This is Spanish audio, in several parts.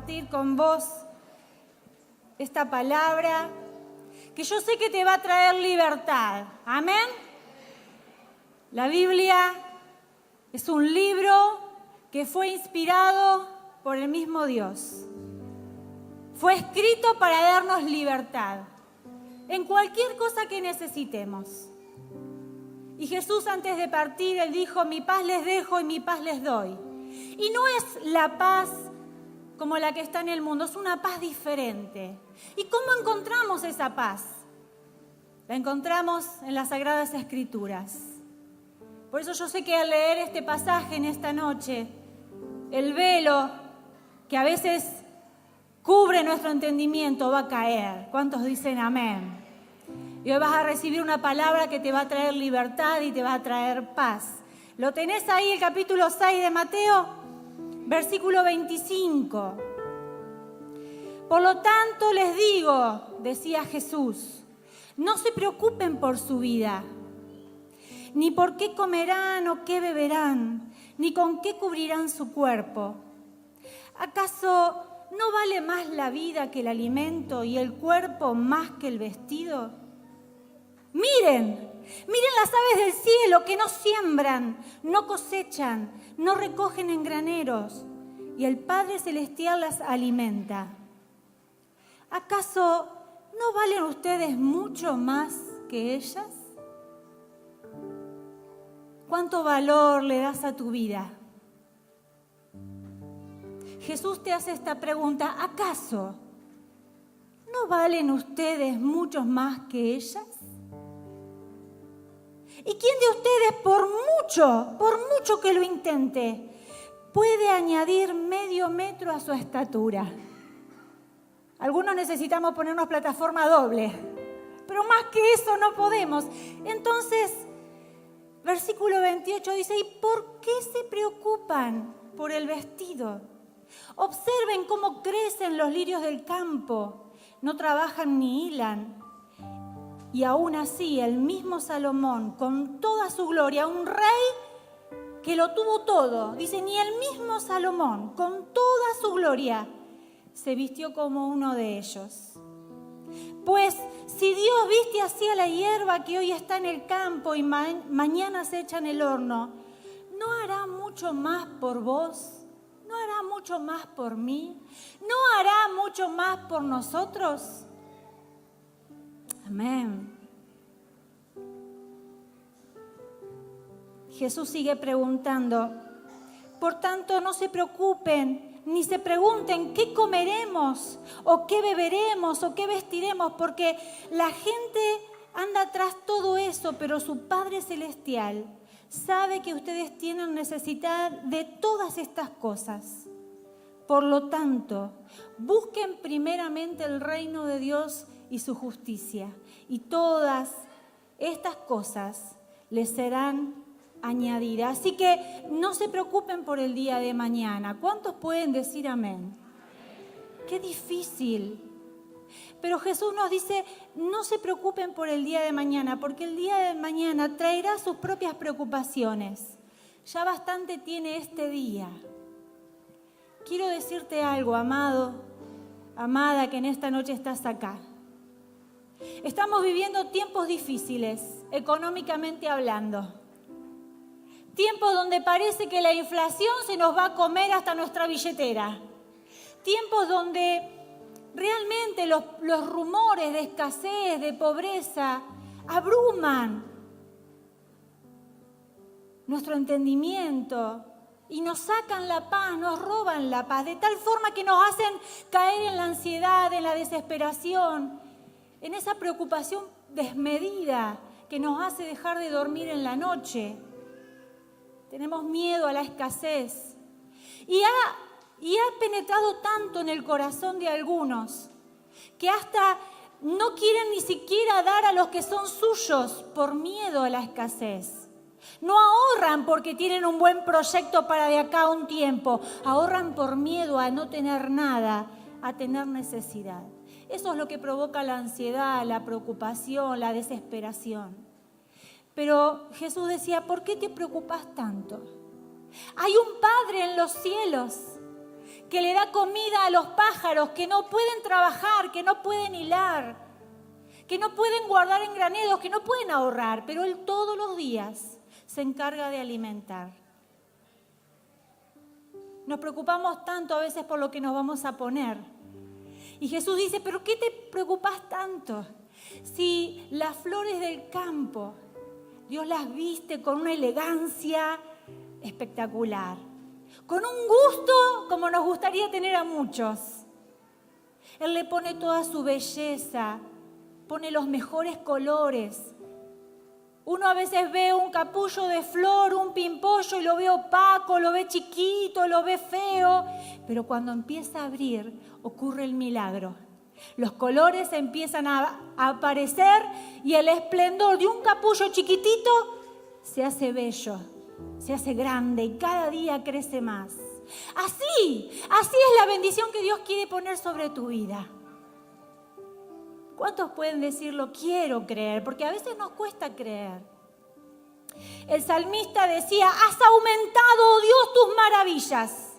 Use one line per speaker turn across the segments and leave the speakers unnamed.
compartir con vos esta palabra que yo sé que te va a traer libertad. Amén. La Biblia es un libro que fue inspirado por el mismo Dios. Fue escrito para darnos libertad en cualquier cosa que necesitemos. Y Jesús, antes de partir, Él dijo: mi paz les dejo y mi paz les doy. Y no es la paz como la que está en el mundo, es una paz diferente. ¿Y cómo encontramos esa paz? La encontramos en las Sagradas Escrituras. Por eso yo sé que al leer este pasaje en esta noche, el velo que a veces cubre nuestro entendimiento va a caer. ¿Cuántos dicen amén? Y hoy vas a recibir una palabra que te va a traer libertad y te va a traer paz. ¿Lo tenés ahí, el capítulo 6 de Mateo? Versículo 25. Por lo tanto les digo, decía Jesús, no se preocupen por su vida, ni por qué comerán o qué beberán, ni con qué cubrirán su cuerpo. ¿Acaso no vale más la vida que el alimento y el cuerpo más que el vestido? Miren las aves del cielo que no siembran, no cosechan, no recogen en graneros, y el Padre Celestial las alimenta. ¿Acaso no valen ustedes mucho más que ellas? ¿Cuánto valor le das a tu vida? Jesús te hace esta pregunta: ¿acaso no valen ustedes mucho más que ellas? ¿Y quién de ustedes, por mucho que lo intente, puede añadir medio metro a su estatura? Algunos necesitamos ponernos plataforma doble, pero más que eso no podemos. Entonces, versículo 28 dice: ¿y por qué se preocupan por el vestido? Observen cómo crecen los lirios del campo, no trabajan ni hilan. Y aún así, el mismo Salomón, con toda su gloria, un rey que lo tuvo todo, dice, ni el mismo Salomón, con toda su gloria, se vistió como uno de ellos. Pues si Dios viste así a la hierba que hoy está en el campo y mañana se echa en el horno, ¿no hará mucho más por vos? ¿No hará mucho más por mí? ¿No hará mucho más por nosotros? Amén. Jesús sigue preguntando: por tanto, no se preocupen, ni se pregunten qué comeremos, o qué beberemos, o qué vestiremos, porque la gente anda tras todo eso, pero su Padre Celestial sabe que ustedes tienen necesidad de todas estas cosas. Por lo tanto, busquen primeramente el reino de Dios y su justicia, y todas estas cosas les serán añadidas. Así que no se preocupen por el día de mañana. ¿Cuántos pueden decir amén? Qué difícil. Pero Jesús nos dice: no se preocupen por el día de mañana, porque el día de mañana traerá sus propias preocupaciones. Ya bastante tiene este día. Quiero decirte algo, amado, amada, que en esta noche estás acá. Estamos viviendo tiempos difíciles, económicamente hablando. Tiempos donde parece que la inflación se nos va a comer hasta nuestra billetera. Tiempos donde realmente los rumores de escasez, de pobreza, abruman nuestro entendimiento y nos sacan la paz, nos roban la paz, de tal forma que nos hacen caer en la ansiedad, en la desesperación, en esa preocupación desmedida que nos hace dejar de dormir en la noche. Tenemos miedo a la escasez y ha penetrado tanto en el corazón de algunos que hasta no quieren ni siquiera dar a los que son suyos por miedo a la escasez. No ahorran porque tienen un buen proyecto para de acá a un tiempo, ahorran por miedo a no tener nada, a tener necesidad. Eso es lo que provoca la ansiedad, la preocupación, la desesperación. Pero Jesús decía: ¿por qué te preocupas tanto? Hay un Padre en los cielos que le da comida a los pájaros que no pueden trabajar, que no pueden hilar, que no pueden guardar en graneros, que no pueden ahorrar, pero Él todos los días se encarga de alimentar. Nos preocupamos tanto a veces por lo que nos vamos a poner. Y Jesús dice, ¿pero qué te preocupas tanto? Si las flores del campo, Dios las viste con una elegancia espectacular, con un gusto como nos gustaría tener a muchos. Él le pone toda su belleza, pone los mejores colores. Uno a veces ve un capullo de flor, un pimpollo y lo ve opaco, lo ve chiquito, lo ve feo, pero cuando empieza a abrir ocurre el milagro. Los colores empiezan a aparecer y el esplendor de un capullo chiquitito se hace bello, se hace grande y cada día crece más. Así es la bendición que Dios quiere poner sobre tu vida. ¿Cuántos pueden decirlo? Quiero creer, porque a veces nos cuesta creer. El salmista decía, has aumentado, oh Dios, tus maravillas,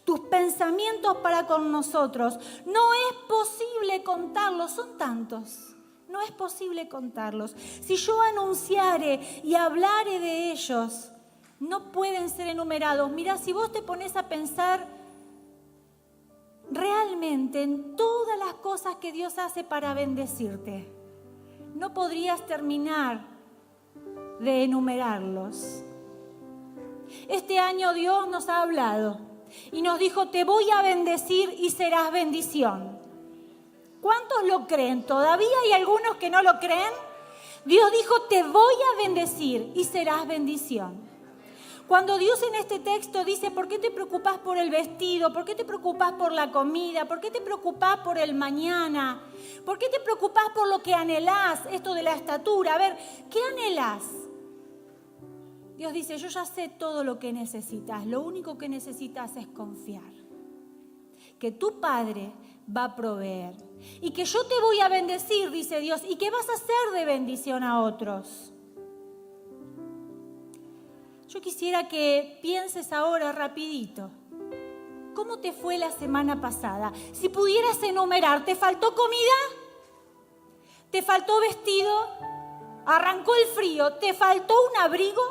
tus pensamientos para con nosotros. No es posible contarlos, son tantos. No es posible contarlos. Si yo anunciare y hablare de ellos, no pueden ser enumerados. Mira, si vos te pones a pensar realmente en todas las cosas que Dios hace para bendecirte, no podrías terminar de enumerarlos. Este año Dios nos ha hablado y nos dijo, te voy a bendecir y serás bendición. ¿Cuántos lo creen? ¿Todavía hay algunos que no lo creen? Dios dijo, te voy a bendecir y serás bendición. Cuando Dios en este texto dice, ¿por qué te preocupas por el vestido? ¿Por qué te preocupas por la comida? ¿Por qué te preocupas por el mañana? ¿Por qué te preocupas por lo que anhelás? Esto de la estatura. A ver, ¿qué anhelás? Dios dice, yo ya sé todo lo que necesitas. Lo único que necesitas es confiar. Que tu Padre va a proveer. Y que yo te voy a bendecir, dice Dios, y que vas a ser de bendición a otros. Yo quisiera que pienses ahora rapidito, ¿cómo te fue la semana pasada? Si pudieras enumerar, ¿te faltó comida? ¿Te faltó vestido? ¿Arrancó el frío? ¿Te faltó un abrigo?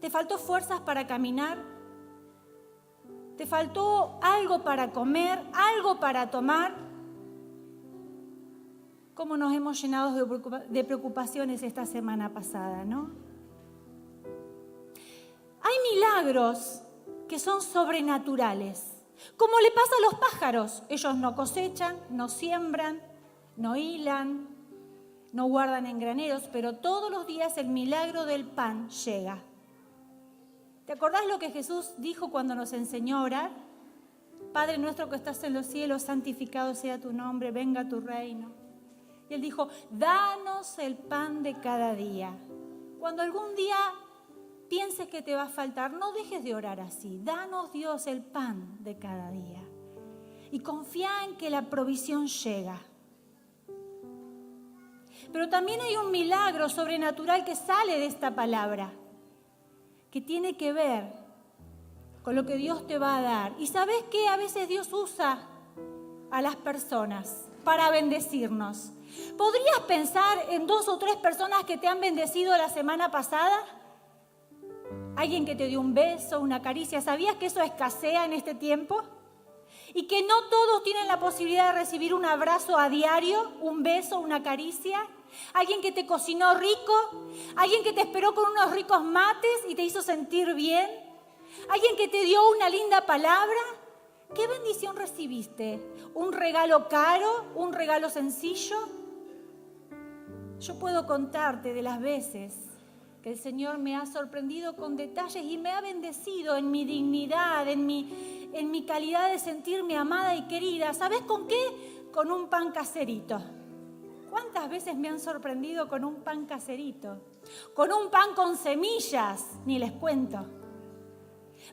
¿Te faltó fuerzas para caminar? ¿Te faltó algo para comer? ¿Algo para tomar? ¿Cómo nos hemos llenado de preocupaciones esta semana pasada, no? Hay milagros que son sobrenaturales, como le pasa a los pájaros. Ellos no cosechan, no siembran, no hilan, no guardan en graneros, pero todos los días el milagro del pan llega. ¿Te acordás lo que Jesús dijo cuando nos enseñó a orar? Padre nuestro que estás en los cielos, santificado sea tu nombre, venga tu reino. Y Él dijo, danos el pan de cada día. Cuando algún día pienses que te va a faltar, no dejes de orar así. Danos, Dios, el pan de cada día. Y confía en que la provisión llega. Pero también hay un milagro sobrenatural que sale de esta palabra, que tiene que ver con lo que Dios te va a dar. ¿Y sabes qué? A veces Dios usa a las personas para bendecirnos. ¿Podrías pensar en 2 o 3 personas que te han bendecido la semana pasada? Alguien que te dio un beso, una caricia. ¿Sabías que eso escasea en este tiempo? Y que no todos tienen la posibilidad de recibir un abrazo a diario, un beso, una caricia. Alguien que te cocinó rico, alguien que te esperó con unos ricos mates y te hizo sentir bien. Alguien que te dio una linda palabra. ¿Qué bendición recibiste? ¿Un regalo caro? ¿Un regalo sencillo? Yo puedo contarte de las veces que el Señor me ha sorprendido con detalles y me ha bendecido en mi dignidad, en mi calidad de sentirme amada y querida. ¿Sabes con qué? Con un pan caserito. ¿Cuántas veces me han sorprendido con un pan caserito? Con un pan con semillas, ni les cuento.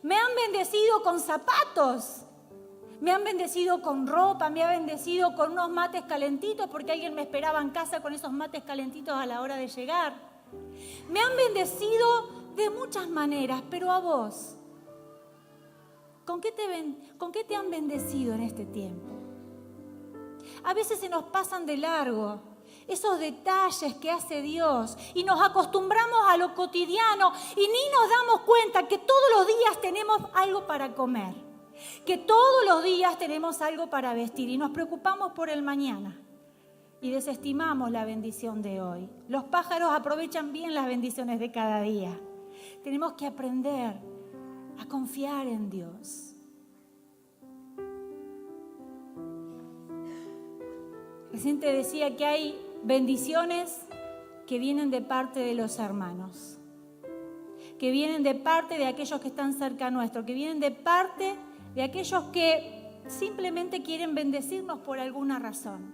Me han bendecido con zapatos. Me han bendecido con ropa, me han bendecido con unos mates calentitos porque alguien me esperaba en casa con esos mates calentitos a la hora de llegar. Me han bendecido de muchas maneras, pero a vos, ¿Con qué te han bendecido en este tiempo? A veces se nos pasan de largo esos detalles que hace Dios y nos acostumbramos a lo cotidiano y ni nos damos cuenta que todos los días tenemos algo para comer, que todos los días tenemos algo para vestir y nos preocupamos por el mañana y desestimamos la bendición de hoy. Los pájaros aprovechan bien las bendiciones de cada día. Tenemos que aprender a confiar en Dios. Recién te decía que hay bendiciones que vienen de parte de los hermanos, que vienen de parte de aquellos que están cerca nuestro, que vienen de parte de aquellos que simplemente quieren bendecirnos por alguna razón.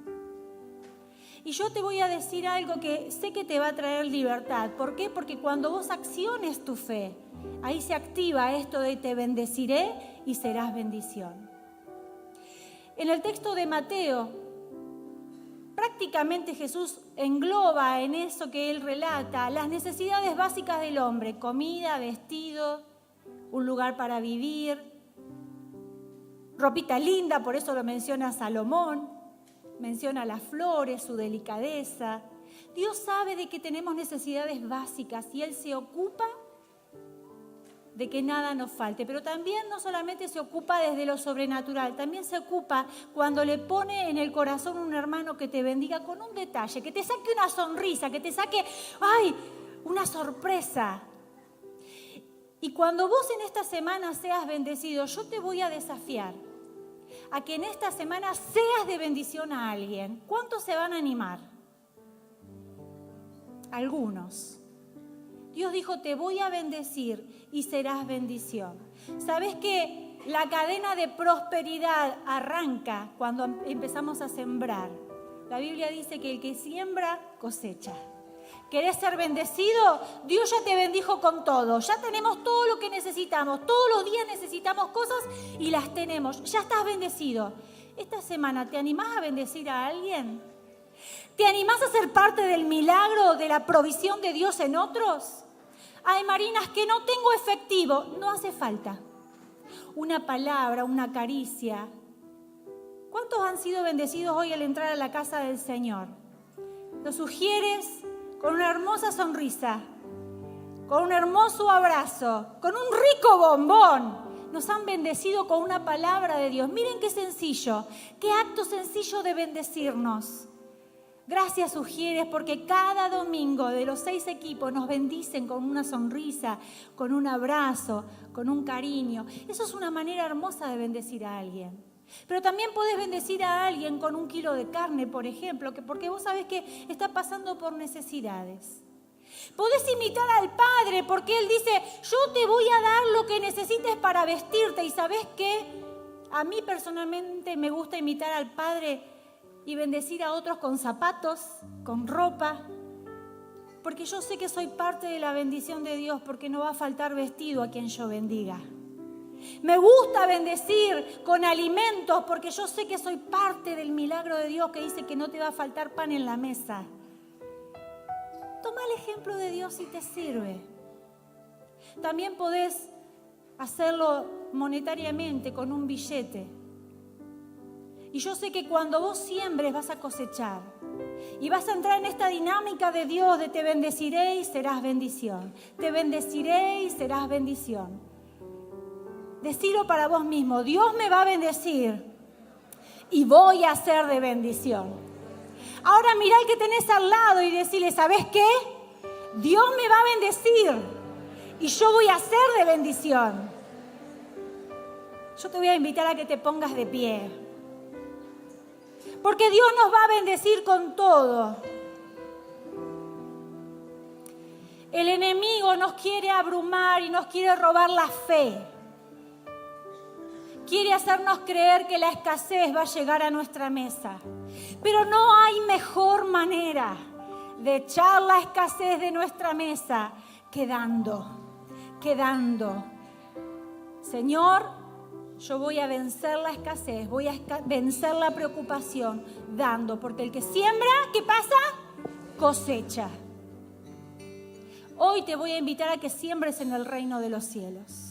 Y yo te voy a decir algo que sé que te va a traer libertad. ¿Por qué? Porque cuando vos acciones tu fe, ahí se activa esto de te bendeciré y serás bendición. En el texto de Mateo, prácticamente Jesús engloba en eso que él relata las necesidades básicas del hombre: comida, vestido, un lugar para vivir, ropita linda, por eso lo menciona Salomón, menciona las flores, su delicadeza. Dios sabe de que tenemos necesidades básicas y Él se ocupa de que nada nos falte, pero también no solamente se ocupa desde lo sobrenatural, también se ocupa cuando le pone en el corazón un hermano que te bendiga con un detalle, que te saque una sonrisa, que te saque, una sorpresa. Y cuando vos en esta semana seas bendecido, yo te voy a desafiar a que en esta semana seas de bendición a alguien. ¿Cuántos se van a animar? Algunos. Dios dijo, te voy a bendecir y serás bendición. ¿Sabes que la cadena de prosperidad arranca cuando empezamos a sembrar? La Biblia dice que el que siembra, cosecha. ¿Querés ser bendecido? Dios ya te bendijo con todo. Ya tenemos todo lo que necesitamos. Todos los días necesitamos cosas y las tenemos. Ya estás bendecido. Esta semana, ¿te animás a bendecir a alguien? ¿Te animás a ser parte del milagro, de la provisión de Dios en otros? Ay, Marina, es que no tengo efectivo. No hace falta. Una palabra, una caricia. ¿Cuántos han sido bendecidos hoy al entrar a la casa del Señor? ¿Lo sugieres? Con una hermosa sonrisa, con un hermoso abrazo, con un rico bombón. Nos han bendecido con una palabra de Dios. Miren qué sencillo, qué acto sencillo de bendecirnos. Gracias, Ujieres, porque cada domingo de los 6 equipos nos bendicen con una sonrisa, con un abrazo, con un cariño. Eso es una manera hermosa de bendecir a alguien. Pero también podés bendecir a alguien con 1 kilo de carne, por ejemplo, porque vos sabés que está pasando por necesidades. Podés imitar al Padre, porque Él dice, yo te voy a dar lo que necesites para vestirte. ¿Y sabés qué? A mí personalmente me gusta imitar al Padre y bendecir a otros con zapatos, con ropa, porque yo sé que soy parte de la bendición de Dios, porque no va a faltar vestido a quien yo bendiga. Me gusta bendecir con alimentos porque yo sé que soy parte del milagro de Dios que dice que no te va a faltar pan en la mesa. Toma el ejemplo de Dios si te sirve. También podés hacerlo monetariamente con un billete. Y yo sé que cuando vos siembres vas a cosechar. Y vas a entrar en esta dinámica de Dios de te bendeciré y serás bendición. Te bendeciré y serás bendición. Decilo para vos mismo, Dios me va a bendecir y voy a ser de bendición. Ahora mirá al que tenés al lado y decirle, ¿sabés qué? Dios me va a bendecir y yo voy a ser de bendición. Yo te voy a invitar a que te pongas de pie. Porque Dios nos va a bendecir con todo. El enemigo nos quiere abrumar y nos quiere robar la fe. Quiere hacernos creer que la escasez va a llegar a nuestra mesa. Pero no hay mejor manera de echar la escasez de nuestra mesa que dando. Señor, yo voy a vencer la escasez, voy a vencer la preocupación dando. Porque el que siembra, ¿qué pasa? Cosecha. Hoy te voy a invitar a que siembres en el reino de los cielos.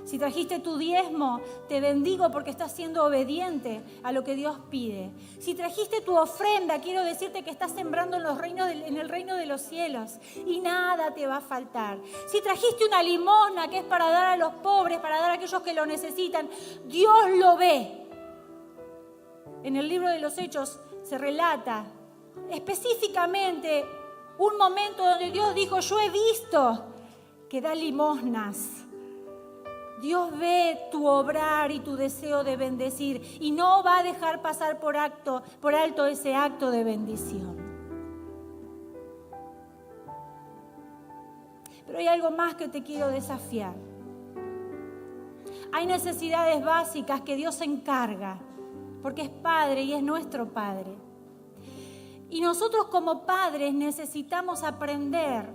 Si trajiste tu diezmo, te bendigo porque estás siendo obediente a lo que Dios pide. Si trajiste tu ofrenda, quiero decirte que estás sembrando en el reino de los cielos y nada te va a faltar. Si trajiste una limosna que es para dar a los pobres, para dar a aquellos que lo necesitan, Dios lo ve. En el libro de los Hechos se relata específicamente un momento donde Dios dijo: yo he visto que da limosnas. Dios ve tu obrar y tu deseo de bendecir y no va a dejar pasar por alto ese acto de bendición. Pero hay algo más que te quiero desafiar. Hay necesidades básicas que Dios se encarga, porque es Padre y es nuestro Padre. Y nosotros como padres necesitamos aprender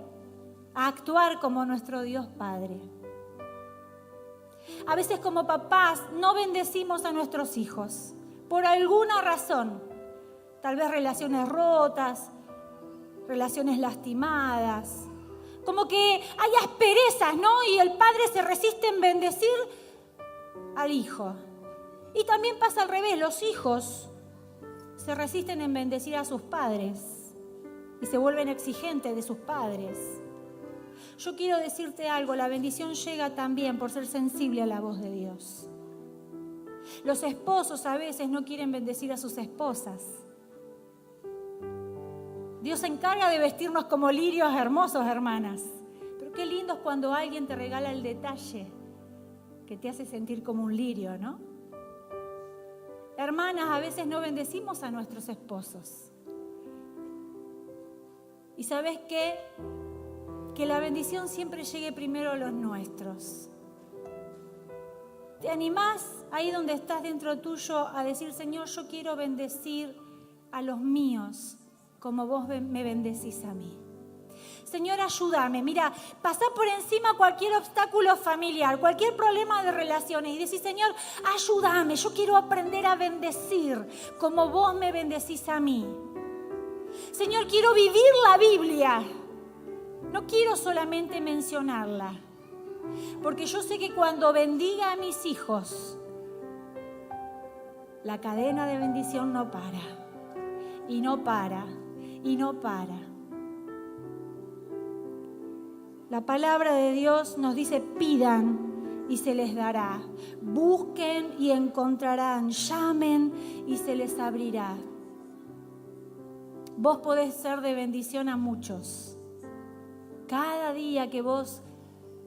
a actuar como nuestro Dios Padre. A veces como papás no bendecimos a nuestros hijos por alguna razón. Tal vez relaciones rotas, relaciones lastimadas. Como que hay asperezas, ¿no? Y el padre se resiste en bendecir al hijo. Y también pasa al revés, los hijos se resisten en bendecir a sus padres y se vuelven exigentes de sus padres. Yo quiero decirte algo, la bendición llega también por ser sensible a la voz de Dios. Los esposos a veces no quieren bendecir a sus esposas. Dios se encarga de vestirnos como lirios hermosos, hermanas. Pero qué lindo es cuando alguien te regala el detalle que te hace sentir como un lirio, ¿no? Hermanas, a veces no bendecimos a nuestros esposos. ¿Y sabes qué? Que la bendición siempre llegue primero a los nuestros. ¿Te animás ahí donde estás dentro tuyo a decir: Señor, yo quiero bendecir a los míos como vos me bendecís a mí? Señor, ayúdame. Mira, pasá por encima cualquier obstáculo familiar, cualquier problema de relaciones y decís: Señor, ayúdame. Yo quiero aprender a bendecir como vos me bendecís a mí. Señor, quiero vivir la Biblia. No quiero solamente mencionarla, porque yo sé que cuando bendiga a mis hijos, la cadena de bendición no para, y no para, y no para. La palabra de Dios nos dice: pidan y se les dará, busquen y encontrarán, llamen y se les abrirá. Vos podés ser de bendición a muchos. Cada día que vos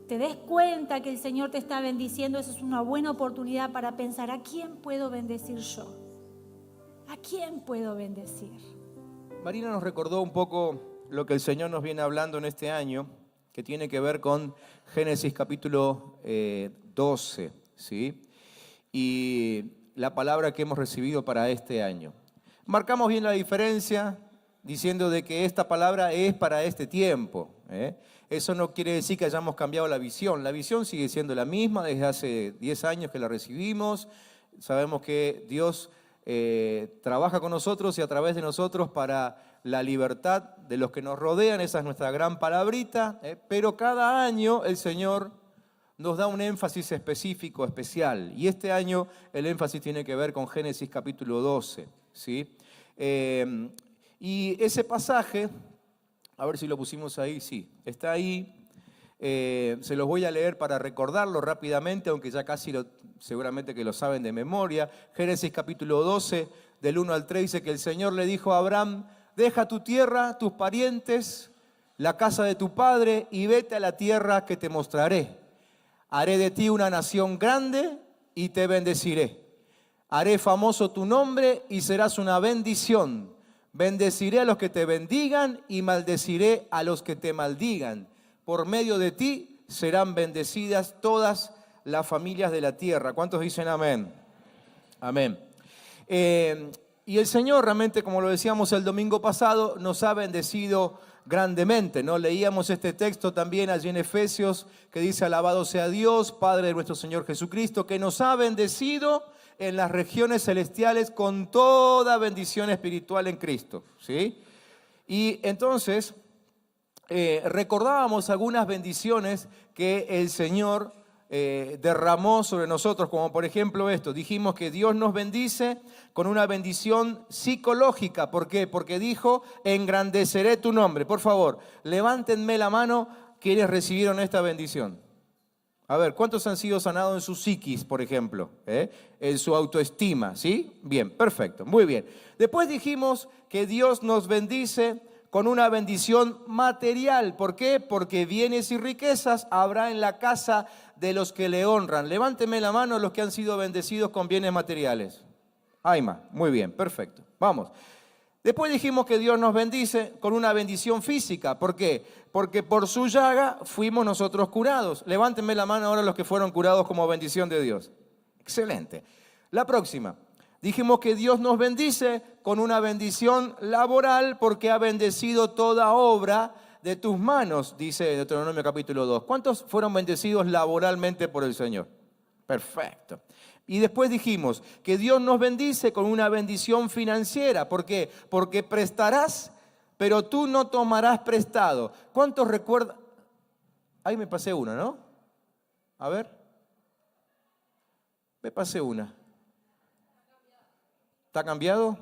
te des cuenta que el Señor te está bendiciendo, eso es una buena oportunidad para pensar: ¿a quién puedo bendecir yo? ¿A quién puedo bendecir?
Marina nos recordó un poco lo que el Señor nos viene hablando en este año, que tiene que ver con Génesis capítulo 12, ¿sí? Y la palabra que hemos recibido para este año. Marcamos bien la diferencia diciendo de que esta palabra es para este tiempo. Eso no quiere decir que hayamos cambiado la visión. La visión sigue siendo la misma desde hace 10 años que la recibimos. Sabemos que Dios trabaja con nosotros y a través de nosotros para la libertad de los que nos rodean. Esa es nuestra gran palabrita. Pero cada año el Señor nos da un énfasis específico, especial. Y este año el énfasis tiene que ver con Génesis capítulo 12, ¿sí? Y ese pasaje, a ver si lo pusimos ahí, sí, está ahí. Se los voy a leer para recordarlo rápidamente, aunque ya casi seguramente que lo saben de memoria. Génesis capítulo 12, del 1 al 3, dice que el Señor le dijo a Abraham: deja tu tierra, tus parientes, la casa de tu padre y vete a la tierra que te mostraré. Haré de ti una nación grande y te bendeciré. Haré famoso tu nombre y serás una bendición. Bendeciré a los que te bendigan y maldeciré a los que te maldigan. Por medio de ti serán bendecidas todas las familias de la tierra. ¿Cuántos dicen amén? Amén. Y el Señor realmente, como lo decíamos el domingo pasado, nos ha bendecido grandemente, ¿no? Leíamos este texto también allí en Efesios, que dice: alabado sea Dios, Padre de nuestro Señor Jesucristo, que nos ha bendecido en las regiones celestiales con toda bendición espiritual en Cristo, ¿sí? Y entonces recordábamos algunas bendiciones que el Señor derramó sobre nosotros, como por ejemplo esto. Dijimos que Dios nos bendice con una bendición psicológica. ¿Por qué? Porque dijo, engrandeceré tu nombre. Por favor, levántenme la mano quienes recibieron esta bendición. A ver, ¿cuántos han sido sanados en su psiquis, por ejemplo? En su autoestima, ¿sí? Bien, perfecto, muy bien. Después dijimos que Dios nos bendice con una bendición material. ¿Por qué? Porque bienes y riquezas habrá en la casa de los que le honran. Levánteme la mano los que han sido bendecidos con bienes materiales. Aima, muy bien, perfecto. Vamos. Después dijimos que Dios nos bendice con una bendición física. ¿Por qué? Porque por su llaga fuimos nosotros curados. Levántenme la mano ahora los que fueron curados como bendición de Dios. Excelente. La próxima. Dijimos que Dios nos bendice con una bendición laboral porque ha bendecido toda obra de tus manos, dice Deuteronomio capítulo 2. ¿Cuántos fueron bendecidos laboralmente por el Señor? Perfecto. Y después dijimos que Dios nos bendice con una bendición financiera. ¿Por qué? Porque prestarás, pero tú no tomarás prestado. ¿Cuántos recuerdan? Ahí me pasé una, ¿no? A ver. Me pasé una. ¿Está cambiado?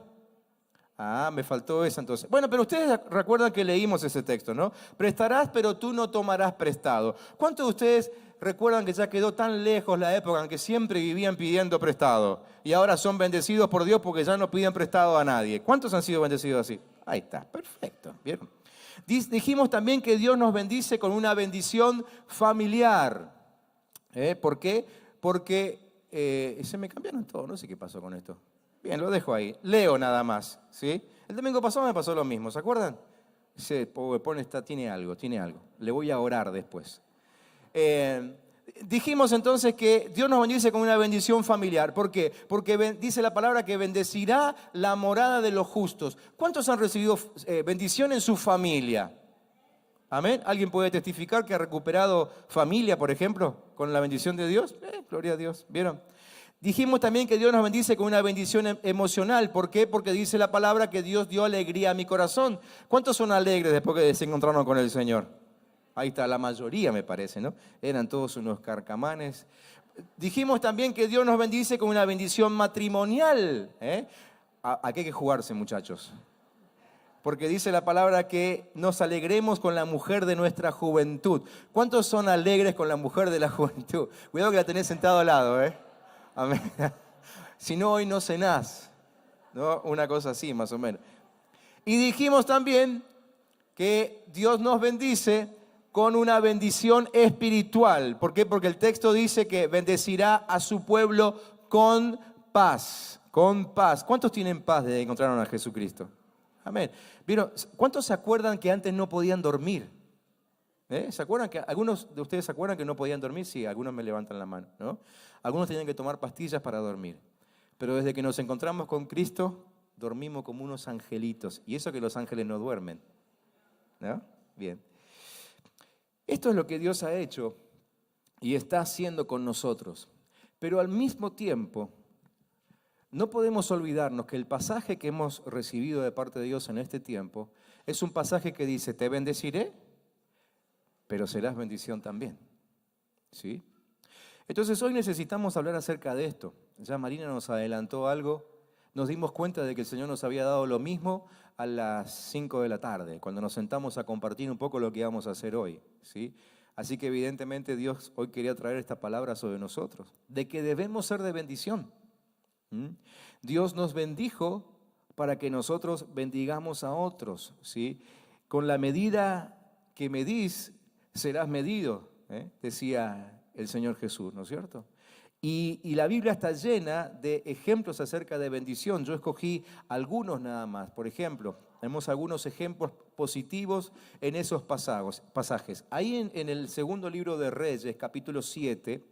Ah, me faltó esa entonces. Bueno, pero ustedes recuerdan que leímos ese texto, ¿no? Prestarás, pero tú no tomarás prestado. ¿Cuántos de ustedes recuerdan que ya quedó tan lejos la época en que siempre vivían pidiendo prestado y ahora son bendecidos por Dios porque ya no piden prestado a nadie? ¿Cuántos han sido bendecidos así? Ahí está, perfecto, ¿vieron? Dijimos también que Dios nos bendice con una bendición familiar. ¿Por qué? Porque se me cambiaron todo, no sé qué pasó con esto. Bien, lo dejo ahí. Leo nada más, ¿sí? El domingo pasado me pasó lo mismo, ¿se acuerdan? Ese PowerPoint tiene algo. Le voy a orar después. Dijimos entonces que Dios nos bendice con una bendición familiar. ¿Por qué? Porque dice la palabra que bendecirá la morada de los justos. ¿Cuántos han recibido bendición en su familia? ¿Amén? ¿Alguien puede testificar que ha recuperado familia, por ejemplo, con la bendición de Dios? Gloria a Dios, ¿vieron? Dijimos también que Dios nos bendice con una bendición emocional. ¿Por qué? Porque dice la palabra que Dios dio alegría a mi corazón. ¿Cuántos son alegres después que se encontraron con el Señor? Ahí está, la mayoría me parece, ¿no? Eran todos unos carcamanes. Dijimos también que Dios nos bendice con una bendición matrimonial. Aquí hay que jugarse, muchachos. Porque dice la palabra que nos alegremos con la mujer de nuestra juventud. ¿Cuántos son alegres con la mujer de la juventud? Cuidado que la tenés sentado al lado, Amén. Si no, hoy no cenás, ¿no? Una cosa así, más o menos. Y dijimos también que Dios nos bendice con una bendición espiritual. ¿Por qué? Porque el texto dice que bendecirá a su pueblo con paz. Con paz. ¿Cuántos tienen paz desde que encontraron a Jesucristo? Amén. ¿Vieron? ¿Cuántos se acuerdan que antes no podían dormir? ¿Se acuerdan que algunos de ustedes se acuerdan que no podían dormir? Sí, algunos me levantan la mano, ¿no? Algunos tenían que tomar pastillas para dormir. Pero desde que nos encontramos con Cristo, dormimos como unos angelitos. Y eso que los ángeles no duermen, ¿no? Bien. Esto es lo que Dios ha hecho y está haciendo con nosotros. Pero al mismo tiempo, no podemos olvidarnos que el pasaje que hemos recibido de parte de Dios en este tiempo es un pasaje que dice, te bendeciré, pero serás bendición también. ¿Sí? Entonces hoy necesitamos hablar acerca de esto. Ya Marina nos adelantó algo. Nos dimos cuenta de que el Señor nos había dado lo mismo a las 5 de la tarde, cuando nos sentamos a compartir un poco lo que íbamos a hacer hoy. ¿Sí? Así que evidentemente Dios hoy quería traer esta palabra sobre nosotros, de que debemos ser de bendición. Dios nos bendijo para que nosotros bendigamos a otros. ¿Sí? Con la medida que medís, serás medido, decía el Señor Jesús, ¿no es cierto? Y la Biblia está llena de ejemplos acerca de bendición. Yo escogí algunos nada más. Por ejemplo, tenemos algunos ejemplos positivos en esos pasajes. Ahí en el segundo libro de Reyes, capítulo 7,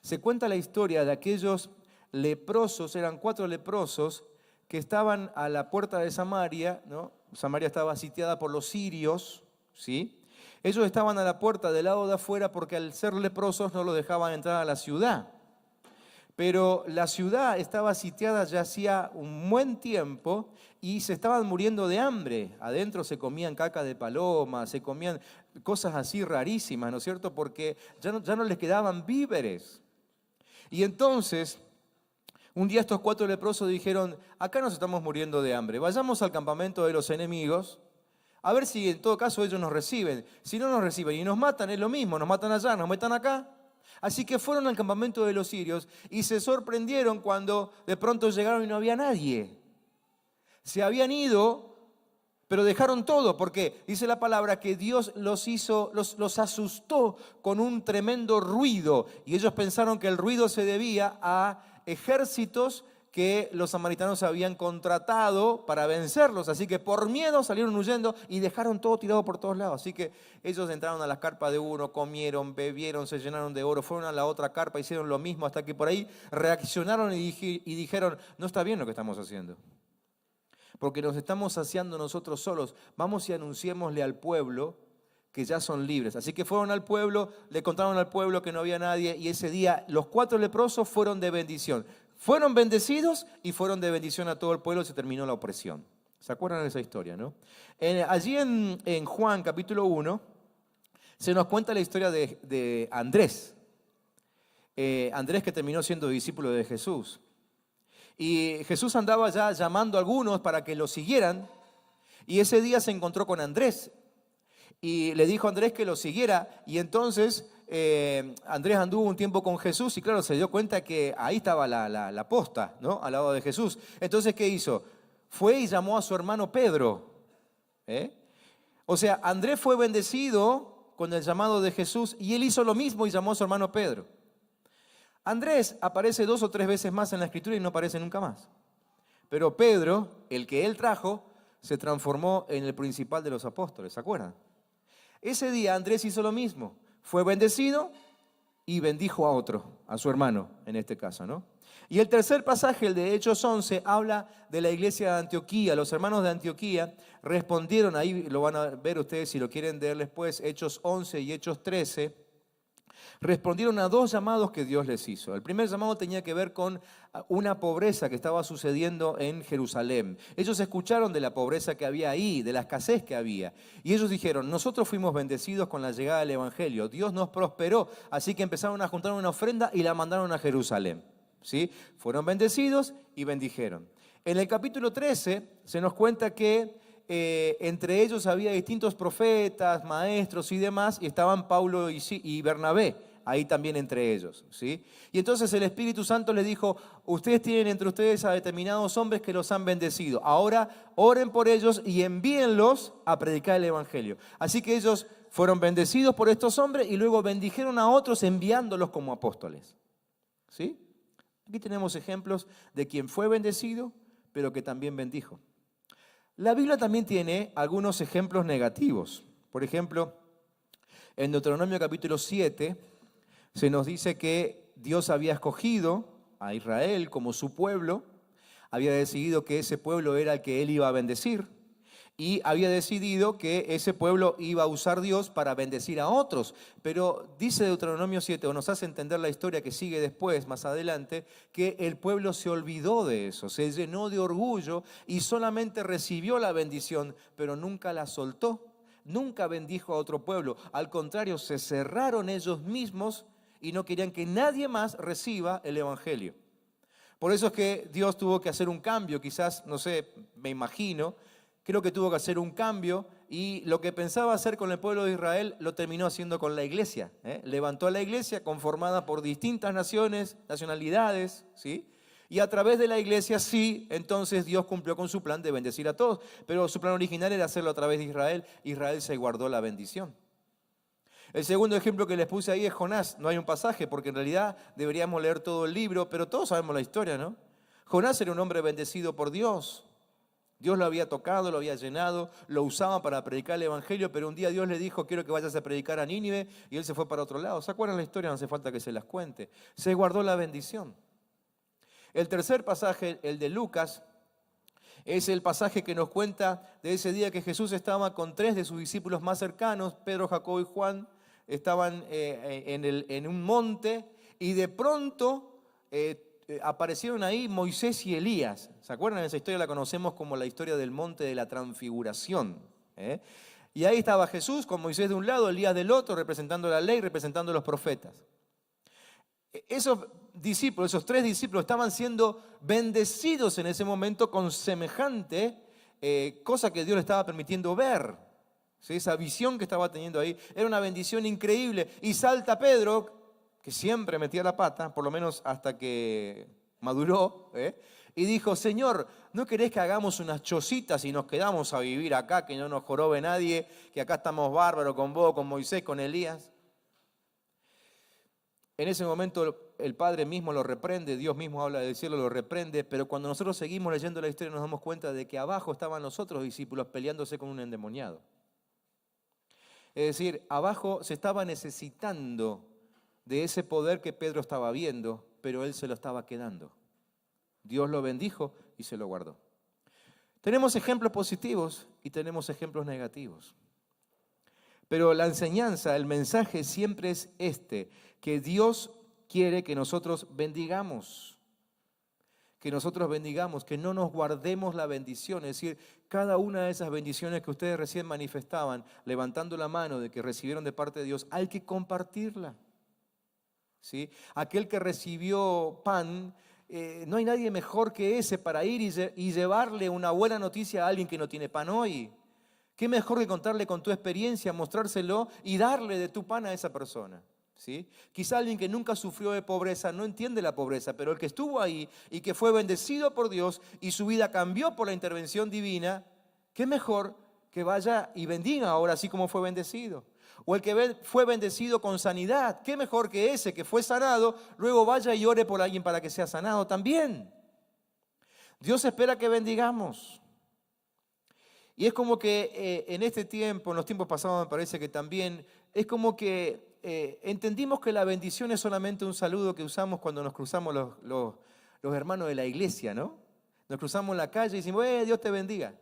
se cuenta la historia de aquellos leprosos, eran 4 leprosos que estaban a la puerta de Samaria, ¿no? Samaria estaba sitiada por los sirios, ¿sí? Ellos estaban a la puerta del lado de afuera porque al ser leprosos no los dejaban entrar a la ciudad. pero la ciudad estaba sitiada ya hacía un buen tiempo y se estaban muriendo de hambre. Adentro se comían caca de paloma, se comían cosas así rarísimas, ¿no es cierto? Porque ya no les quedaban víveres. Y entonces, un día estos 4 leprosos dijeron, acá nos estamos muriendo de hambre, vayamos al campamento de los enemigos, a ver si en todo caso ellos nos reciben. Si no nos reciben y nos matan, es lo mismo, nos matan allá, nos matan acá. Así que fueron al campamento de los sirios y se sorprendieron cuando de pronto llegaron y no había nadie. Se habían ido, pero dejaron todo, porque dice la palabra que Dios los asustó con un tremendo ruido. Y ellos pensaron que el ruido se debía a ejércitos que los samaritanos habían contratado para vencerlos. Así que por miedo salieron huyendo y dejaron todo tirado por todos lados. Así que ellos entraron a las carpas de uno, comieron, bebieron, se llenaron de oro, fueron a la otra carpa, hicieron lo mismo, hasta que por ahí reaccionaron y dijeron, no está bien lo que estamos haciendo, porque nos estamos saciando nosotros solos. Vamos y anunciémosle al pueblo que ya son libres. Así que fueron al pueblo, le contaron al pueblo que no había nadie, y ese día los 4 leprosos fueron de bendición. Fueron bendecidos y fueron de bendición a todo el pueblo y se terminó la opresión. ¿Se acuerdan de esa historia, no? Allí en Juan capítulo 1 se nos cuenta la historia de Andrés. Andrés, que terminó siendo discípulo de Jesús. Y Jesús andaba ya llamando a algunos para que lo siguieran. Y ese día se encontró con Andrés. Y le dijo a Andrés que lo siguiera. Y entonces Andrés anduvo un tiempo con Jesús. Y claro, se dio cuenta que ahí estaba la posta, ¿no? Al lado de Jesús. Entonces, ¿qué hizo? Fue y llamó a su hermano Pedro. O sea, Andrés fue bendecido con el llamado de Jesús. Y él hizo lo mismo y llamó a su hermano Pedro. Andrés aparece 2 o 3 veces más en la Escritura y no aparece nunca más. Pero Pedro, el que él trajo, se transformó en el principal de los apóstoles, ¿se acuerdan? Ese día Andrés hizo lo mismo, fue bendecido y bendijo a otro, a su hermano en este caso, ¿no? Y el tercer pasaje, el de Hechos 11, habla de la iglesia de Antioquía. Los hermanos de Antioquía respondieron, ahí lo van a ver ustedes si lo quieren leer después, Hechos 11 y Hechos 13, respondieron a 2 llamados que Dios les hizo. El primer llamado tenía que ver con una pobreza que estaba sucediendo en Jerusalén. Ellos escucharon de la pobreza que había ahí, de la escasez que había. Y ellos dijeron, nosotros fuimos bendecidos con la llegada del Evangelio. Dios nos prosperó, así que empezaron a juntar una ofrenda y la mandaron a Jerusalén. ¿Sí? Fueron bendecidos y bendijeron. En el capítulo 13 se nos cuenta que entre ellos había distintos profetas, maestros y demás, y estaban Pablo y Bernabé, ahí también entre ellos, ¿sí? Y entonces el Espíritu Santo les dijo, ustedes tienen entre ustedes a determinados hombres que los han bendecido, ahora oren por ellos y envíenlos a predicar el Evangelio. Así que ellos fueron bendecidos por estos hombres y luego bendijeron a otros enviándolos como apóstoles, ¿sí? Aquí tenemos ejemplos de quien fue bendecido, pero que también bendijo. La Biblia también tiene algunos ejemplos negativos. Por ejemplo, en Deuteronomio capítulo 7 se nos dice que Dios había escogido a Israel como su pueblo, había decidido que ese pueblo era el que él iba a bendecir y había decidido que ese pueblo iba a usar Dios para bendecir a otros. Pero dice Deuteronomio 7, o nos hace entender la historia que sigue después, más adelante, que el pueblo se olvidó de eso, se llenó de orgullo y solamente recibió la bendición, pero nunca la soltó, nunca bendijo a otro pueblo. Al contrario, se cerraron ellos mismos y no querían que nadie más reciba el Evangelio. Por eso es que Dios tuvo que hacer un cambio, quizás, no sé, me imagino, creo que tuvo que hacer un cambio y lo que pensaba hacer con el pueblo de Israel lo terminó haciendo con la iglesia. Levantó a la iglesia conformada por distintas naciones, nacionalidades, ¿sí? Y a través de la iglesia sí, entonces Dios cumplió con su plan de bendecir a todos. Pero su plan original era hacerlo a través de Israel. Israel se guardó la bendición. El segundo ejemplo que les puse ahí es Jonás. No hay un pasaje porque en realidad deberíamos leer todo el libro, pero todos sabemos la historia, ¿no? Jonás era un hombre bendecido por Dios. Dios lo había tocado, lo había llenado, lo usaba para predicar el Evangelio, pero un día Dios le dijo, quiero que vayas a predicar a Nínive, y él se fue para otro lado. ¿Se acuerdan la historia? No hace falta que se las cuente. Se guardó la bendición. El tercer pasaje, el de Lucas, es el pasaje que nos cuenta de ese día que Jesús estaba con 3 de sus discípulos más cercanos, Pedro, Jacobo y Juan, estaban en un monte, y de pronto aparecieron ahí Moisés y Elías. ¿Se acuerdan? Esa historia la conocemos como la historia del monte de la transfiguración. Y ahí estaba Jesús con Moisés de un lado, Elías del otro, representando la ley, representando los profetas. Esos discípulos, esos 3 discípulos estaban siendo bendecidos en ese momento con semejante cosa que Dios le estaba permitiendo ver. ¿Sí? Esa visión que estaba teniendo ahí era una bendición increíble. Y salta Pedro, que siempre metía la pata, por lo menos hasta que maduró, y dijo: Señor, ¿no querés que hagamos unas chocitas y nos quedamos a vivir acá, que no nos jorobe nadie, que acá estamos bárbaros con vos, con Moisés, con Elías? En ese momento el Padre mismo lo reprende, Dios mismo habla del cielo, lo reprende, pero cuando nosotros seguimos leyendo la historia nos damos cuenta de que abajo estaban los otros discípulos peleándose con un endemoniado. Es decir, abajo se estaba necesitando de ese poder que Pedro estaba viendo, pero él se lo estaba quedando. Dios lo bendijo y se lo guardó. Tenemos ejemplos positivos y tenemos ejemplos negativos. Pero la enseñanza, el mensaje siempre es que Dios quiere que nosotros bendigamos. Que nosotros bendigamos, que no nos guardemos la bendición. Es decir, cada una de esas bendiciones que ustedes recién manifestaban, levantando la mano de que recibieron de parte de Dios, hay que compartirla. ¿Sí? Aquel que recibió pan, no hay nadie mejor que ese para ir y llevarle una buena noticia a alguien que no tiene pan hoy. ¿Qué mejor que contarle con tu experiencia, mostrárselo y darle de tu pan a esa persona? ¿Sí? Quizá alguien que nunca sufrió de pobreza no entiende la pobreza, pero el que estuvo ahí y que fue bendecido por Dios y su vida cambió por la intervención divina, ¿qué mejor que vaya y bendiga ahora así como fue bendecido? O el que fue bendecido con sanidad, ¿qué mejor que ese que fue sanado, luego vaya y ore por alguien para que sea sanado también? Dios espera que bendigamos. Y es como que en este tiempo, en los tiempos pasados me parece que también, es como que entendimos que la bendición es solamente un saludo que usamos cuando nos cruzamos los hermanos de la iglesia, ¿no? Nos cruzamos en la calle y decimos: Dios te bendiga.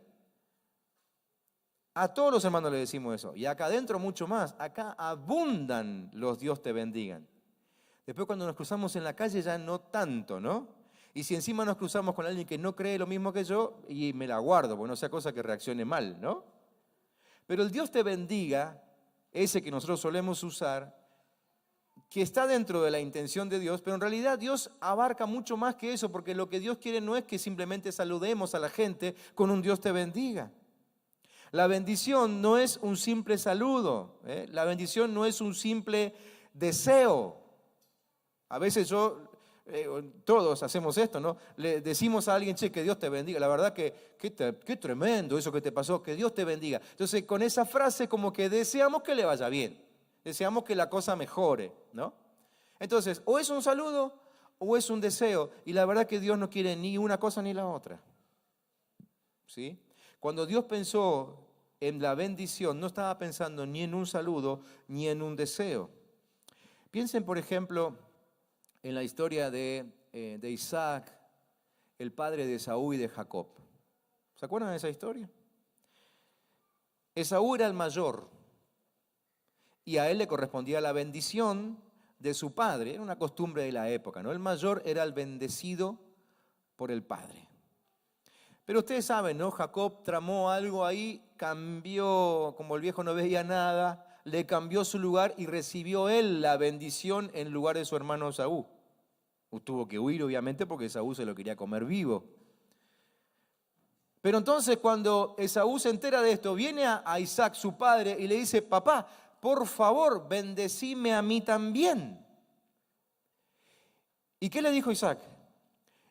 A todos los hermanos les decimos eso. Y acá adentro mucho más. Acá abundan los Dios te bendigan. Después cuando nos cruzamos en la calle ya no tanto, ¿no? Y si encima nos cruzamos con alguien que no cree lo mismo que yo, y me la guardo, porque no sea cosa que reaccione mal, ¿no? Pero el Dios te bendiga, ese que nosotros solemos usar, que está dentro de la intención de Dios, pero en realidad Dios abarca mucho más que eso, porque lo que Dios quiere no es que simplemente saludemos a la gente con un Dios te bendiga. La bendición no es un simple saludo, la bendición no es un simple deseo. A veces todos hacemos esto, ¿no? Le decimos a alguien: che, que Dios te bendiga. La verdad que qué tremendo eso que te pasó, que Dios te bendiga. Entonces con esa frase como que deseamos que le vaya bien, deseamos que la cosa mejore, ¿no? Entonces o es un saludo o es un deseo, y la verdad que Dios no quiere ni una cosa ni la otra, ¿sí? Cuando Dios pensó en la bendición, no estaba pensando ni en un saludo ni en un deseo. Piensen, por ejemplo, en la historia de Isaac, el padre de Esaú y de Jacob. ¿Se acuerdan de esa historia? Esaú era el mayor y a él le correspondía la bendición de su padre. Era una costumbre de la época, ¿no? El mayor era el bendecido por el padre. Pero ustedes saben, ¿no? Jacob tramó algo ahí, cambió, como el viejo no veía nada, le cambió su lugar y recibió él la bendición en lugar de su hermano Esaú. Tuvo que huir, obviamente, porque Esaú se lo quería comer vivo. Pero entonces cuando Esaú se entera de esto, viene a Isaac, su padre, y le dice: papá, por favor, bendecime a mí también. ¿Y qué le dijo Isaac?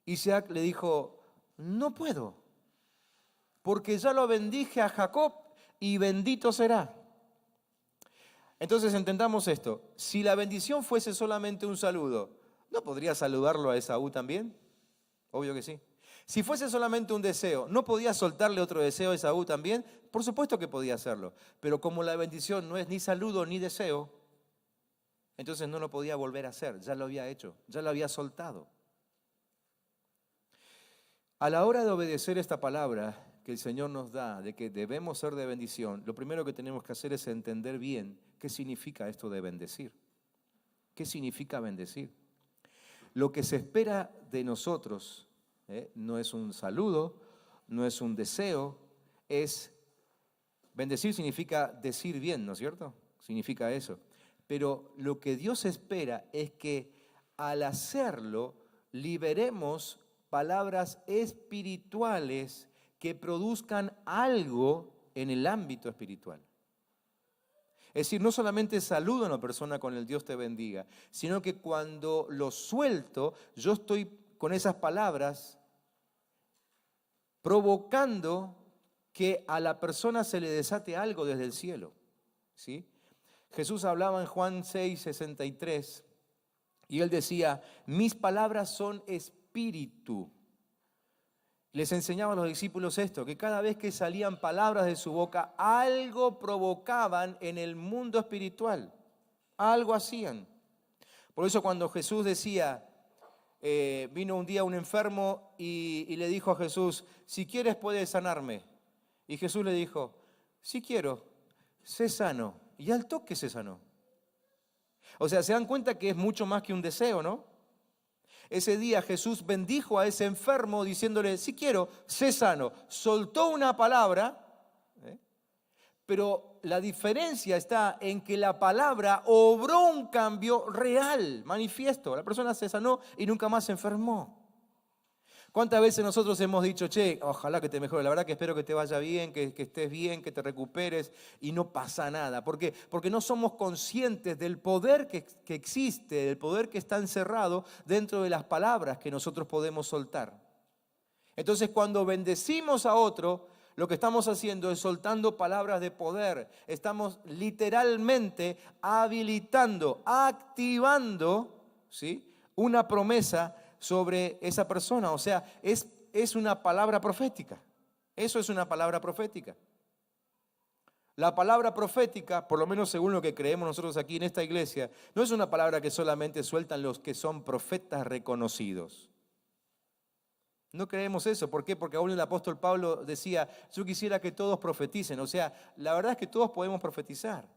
Isaac le dijo: no puedo, porque ya lo bendije a Jacob y bendito será. Entonces entendamos esto: si la bendición fuese solamente un saludo, ¿no podría saludarlo a Esaú también? Obvio que sí. Si fuese solamente un deseo, ¿no podía soltarle otro deseo a Esaú también? Por supuesto que podía hacerlo, pero como la bendición no es ni saludo ni deseo, entonces no lo podía volver a hacer, ya lo había hecho, ya lo había soltado. A la hora de obedecer esta palabra que el Señor nos da, de que debemos ser de bendición, lo primero que tenemos que hacer es entender bien qué significa esto de bendecir. ¿Qué significa bendecir? Lo que se espera de nosotros no es un saludo, no es un deseo, es bendecir significa decir bien, ¿no es cierto? Significa eso. Pero lo que Dios espera es que al hacerlo liberemos palabras espirituales que produzcan algo en el ámbito espiritual. Es decir, no solamente saludo a una persona con el Dios te bendiga, sino que cuando lo suelto, yo estoy con esas palabras provocando que a la persona se le desate algo desde el cielo, ¿sí? Jesús hablaba en Juan 6:63 y él decía, mis palabras son espíritu. Les enseñaba a los discípulos esto, que cada vez que salían palabras de su boca, algo provocaban en el mundo espiritual, algo hacían. Por eso cuando Jesús decía, vino un día un enfermo y le dijo a Jesús, si quieres puedes sanarme. Y Jesús le dijo, sí quiero, sé sano. Y al toque se sanó. O sea, se dan cuenta que es mucho más que un deseo, ¿no? Ese día Jesús bendijo a ese enfermo diciéndole, sí quiero, sé sano. Soltó una palabra, pero la diferencia está en que la palabra obró un cambio real, manifiesto. La persona se sanó y nunca más se enfermó. ¿Cuántas veces nosotros hemos dicho, che, ojalá que te mejore, la verdad que espero que te vaya bien, que estés bien, que te recuperes y no pasa nada? ¿Por qué? Porque no somos conscientes del poder que existe, del poder que está encerrado dentro de las palabras que nosotros podemos soltar. Entonces cuando bendecimos a otro, lo que estamos haciendo es soltando palabras de poder. Estamos literalmente habilitando, activando, ¿sí?, una promesa sobre esa persona. O sea, es una palabra profética. Eso es una palabra profética. La palabra profética, por lo menos según lo que creemos nosotros aquí en esta iglesia, no es una palabra que solamente sueltan los que son profetas reconocidos. No creemos eso. ¿Por qué? Porque aún el apóstol Pablo decía, yo quisiera que todos profeticen. O sea, la verdad es que todos podemos profetizar.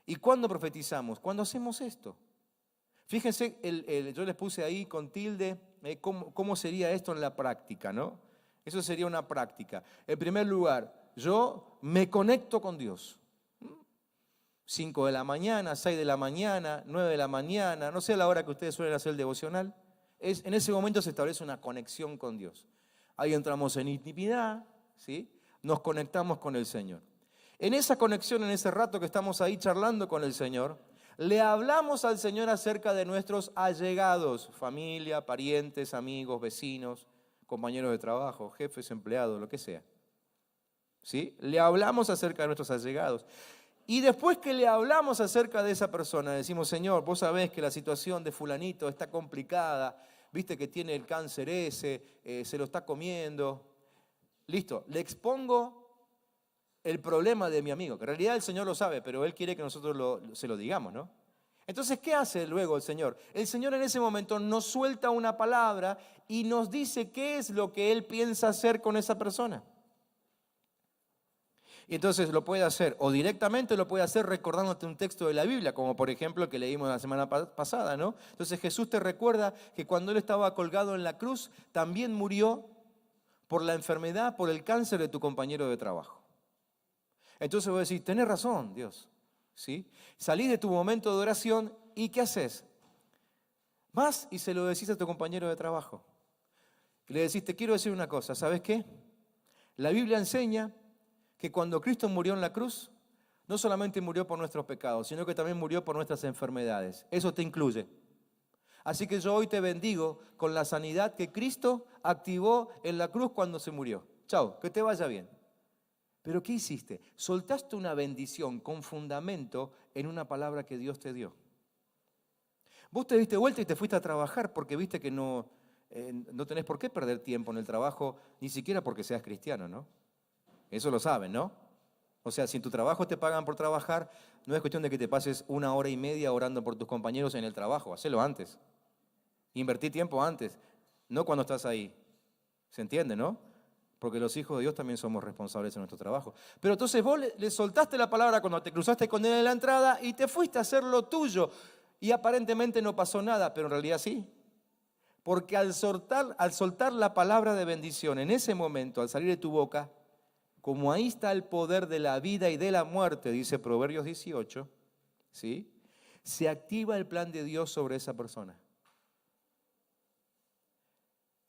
¿Y cuándo profetizamos? Cuando hacemos esto. Fíjense, yo les puse ahí con tilde cómo sería esto en la práctica, ¿no? Eso sería una práctica. En primer lugar, yo me conecto con Dios. 5 de la mañana, 6 de la mañana, 9 de la mañana, no sé a la hora que ustedes suelen hacer el devocional. En ese momento se establece una conexión con Dios. Ahí entramos en intimidad, ¿sí? Nos conectamos con el Señor. En esa conexión, en ese rato que estamos ahí charlando con el Señor, le hablamos al Señor acerca de nuestros allegados, familia, parientes, amigos, vecinos, compañeros de trabajo, jefes, empleados, lo que sea. ¿Sí? Le hablamos acerca de nuestros allegados. Y después que le hablamos acerca de esa persona, decimos, Señor, vos sabés que la situación de fulanito está complicada, viste que tiene el cáncer ese, se lo está comiendo. Listo, le expongo el problema de mi amigo, que en realidad el Señor lo sabe, pero Él quiere que nosotros se lo digamos, ¿no? Entonces, ¿qué hace luego el Señor? El Señor en ese momento nos suelta una palabra y nos dice qué es lo que Él piensa hacer con esa persona. Y entonces lo puede hacer, o directamente lo puede hacer recordándote un texto de la Biblia, como por ejemplo el que leímos la semana pasada, ¿no? Entonces Jesús te recuerda que cuando Él estaba colgado en la cruz, también murió por la enfermedad, por el cáncer de tu compañero de trabajo. Entonces vos decís, tenés razón, Dios, ¿sí? Salís de tu momento de oración y ¿qué haces? Vas y se lo decís a tu compañero de trabajo. Y le decís, te quiero decir una cosa, ¿sabes qué? La Biblia enseña que cuando Cristo murió en la cruz, no solamente murió por nuestros pecados, sino que también murió por nuestras enfermedades. Eso te incluye. Así que yo hoy te bendigo con la sanidad que Cristo activó en la cruz cuando se murió. Chao, que te vaya bien. ¿Pero qué hiciste? Soltaste una bendición con fundamento en una palabra que Dios te dio. Vos te diste vuelta y te fuiste a trabajar porque viste que no tenés por qué perder tiempo en el trabajo, ni siquiera porque seas cristiano, ¿no? Eso lo saben, ¿no? O sea, si en tu trabajo te pagan por trabajar, no es cuestión de que te pases 1 hora y media orando por tus compañeros en el trabajo. Hacelo antes. Invertí tiempo antes, no cuando estás ahí. ¿Se entiende, no? Porque los hijos de Dios también somos responsables en nuestro trabajo. Pero entonces vos le soltaste la palabra cuando te cruzaste con Él en la entrada y te fuiste a hacer lo tuyo. y aparentemente no pasó nada, pero en realidad sí. Porque al soltar la palabra de bendición en ese momento, al salir de tu boca, como ahí está el poder de la vida y de la muerte, dice Proverbios 18, ¿sí? Se activa el plan de Dios sobre esa persona.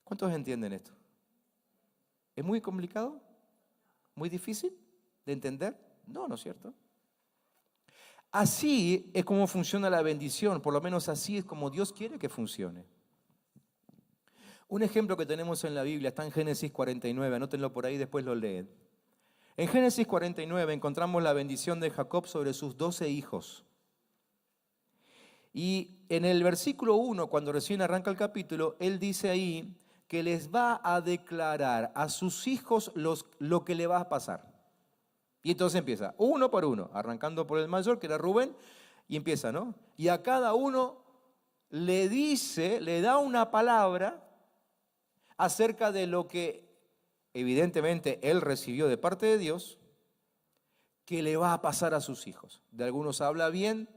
¿Cuántos entienden esto? ¿Es muy complicado? ¿Muy difícil de entender? No, ¿no es cierto? Así es como funciona la bendición, por lo menos así es como Dios quiere que funcione. Un ejemplo que tenemos en la Biblia está en Génesis 49, anótenlo por ahí, después lo leen. En Génesis 49 encontramos la bendición de Jacob sobre sus 12 hijos. Y en el versículo 1, cuando recién arranca el capítulo, él dice ahí que les va a declarar a sus hijos lo que le va a pasar. Y entonces empieza, uno por uno, arrancando por el mayor, que era Rubén, y empieza, ¿no? Y a cada uno le dice, le da una palabra acerca de lo que evidentemente él recibió de parte de Dios, que le va a pasar a sus hijos. De algunos habla bien,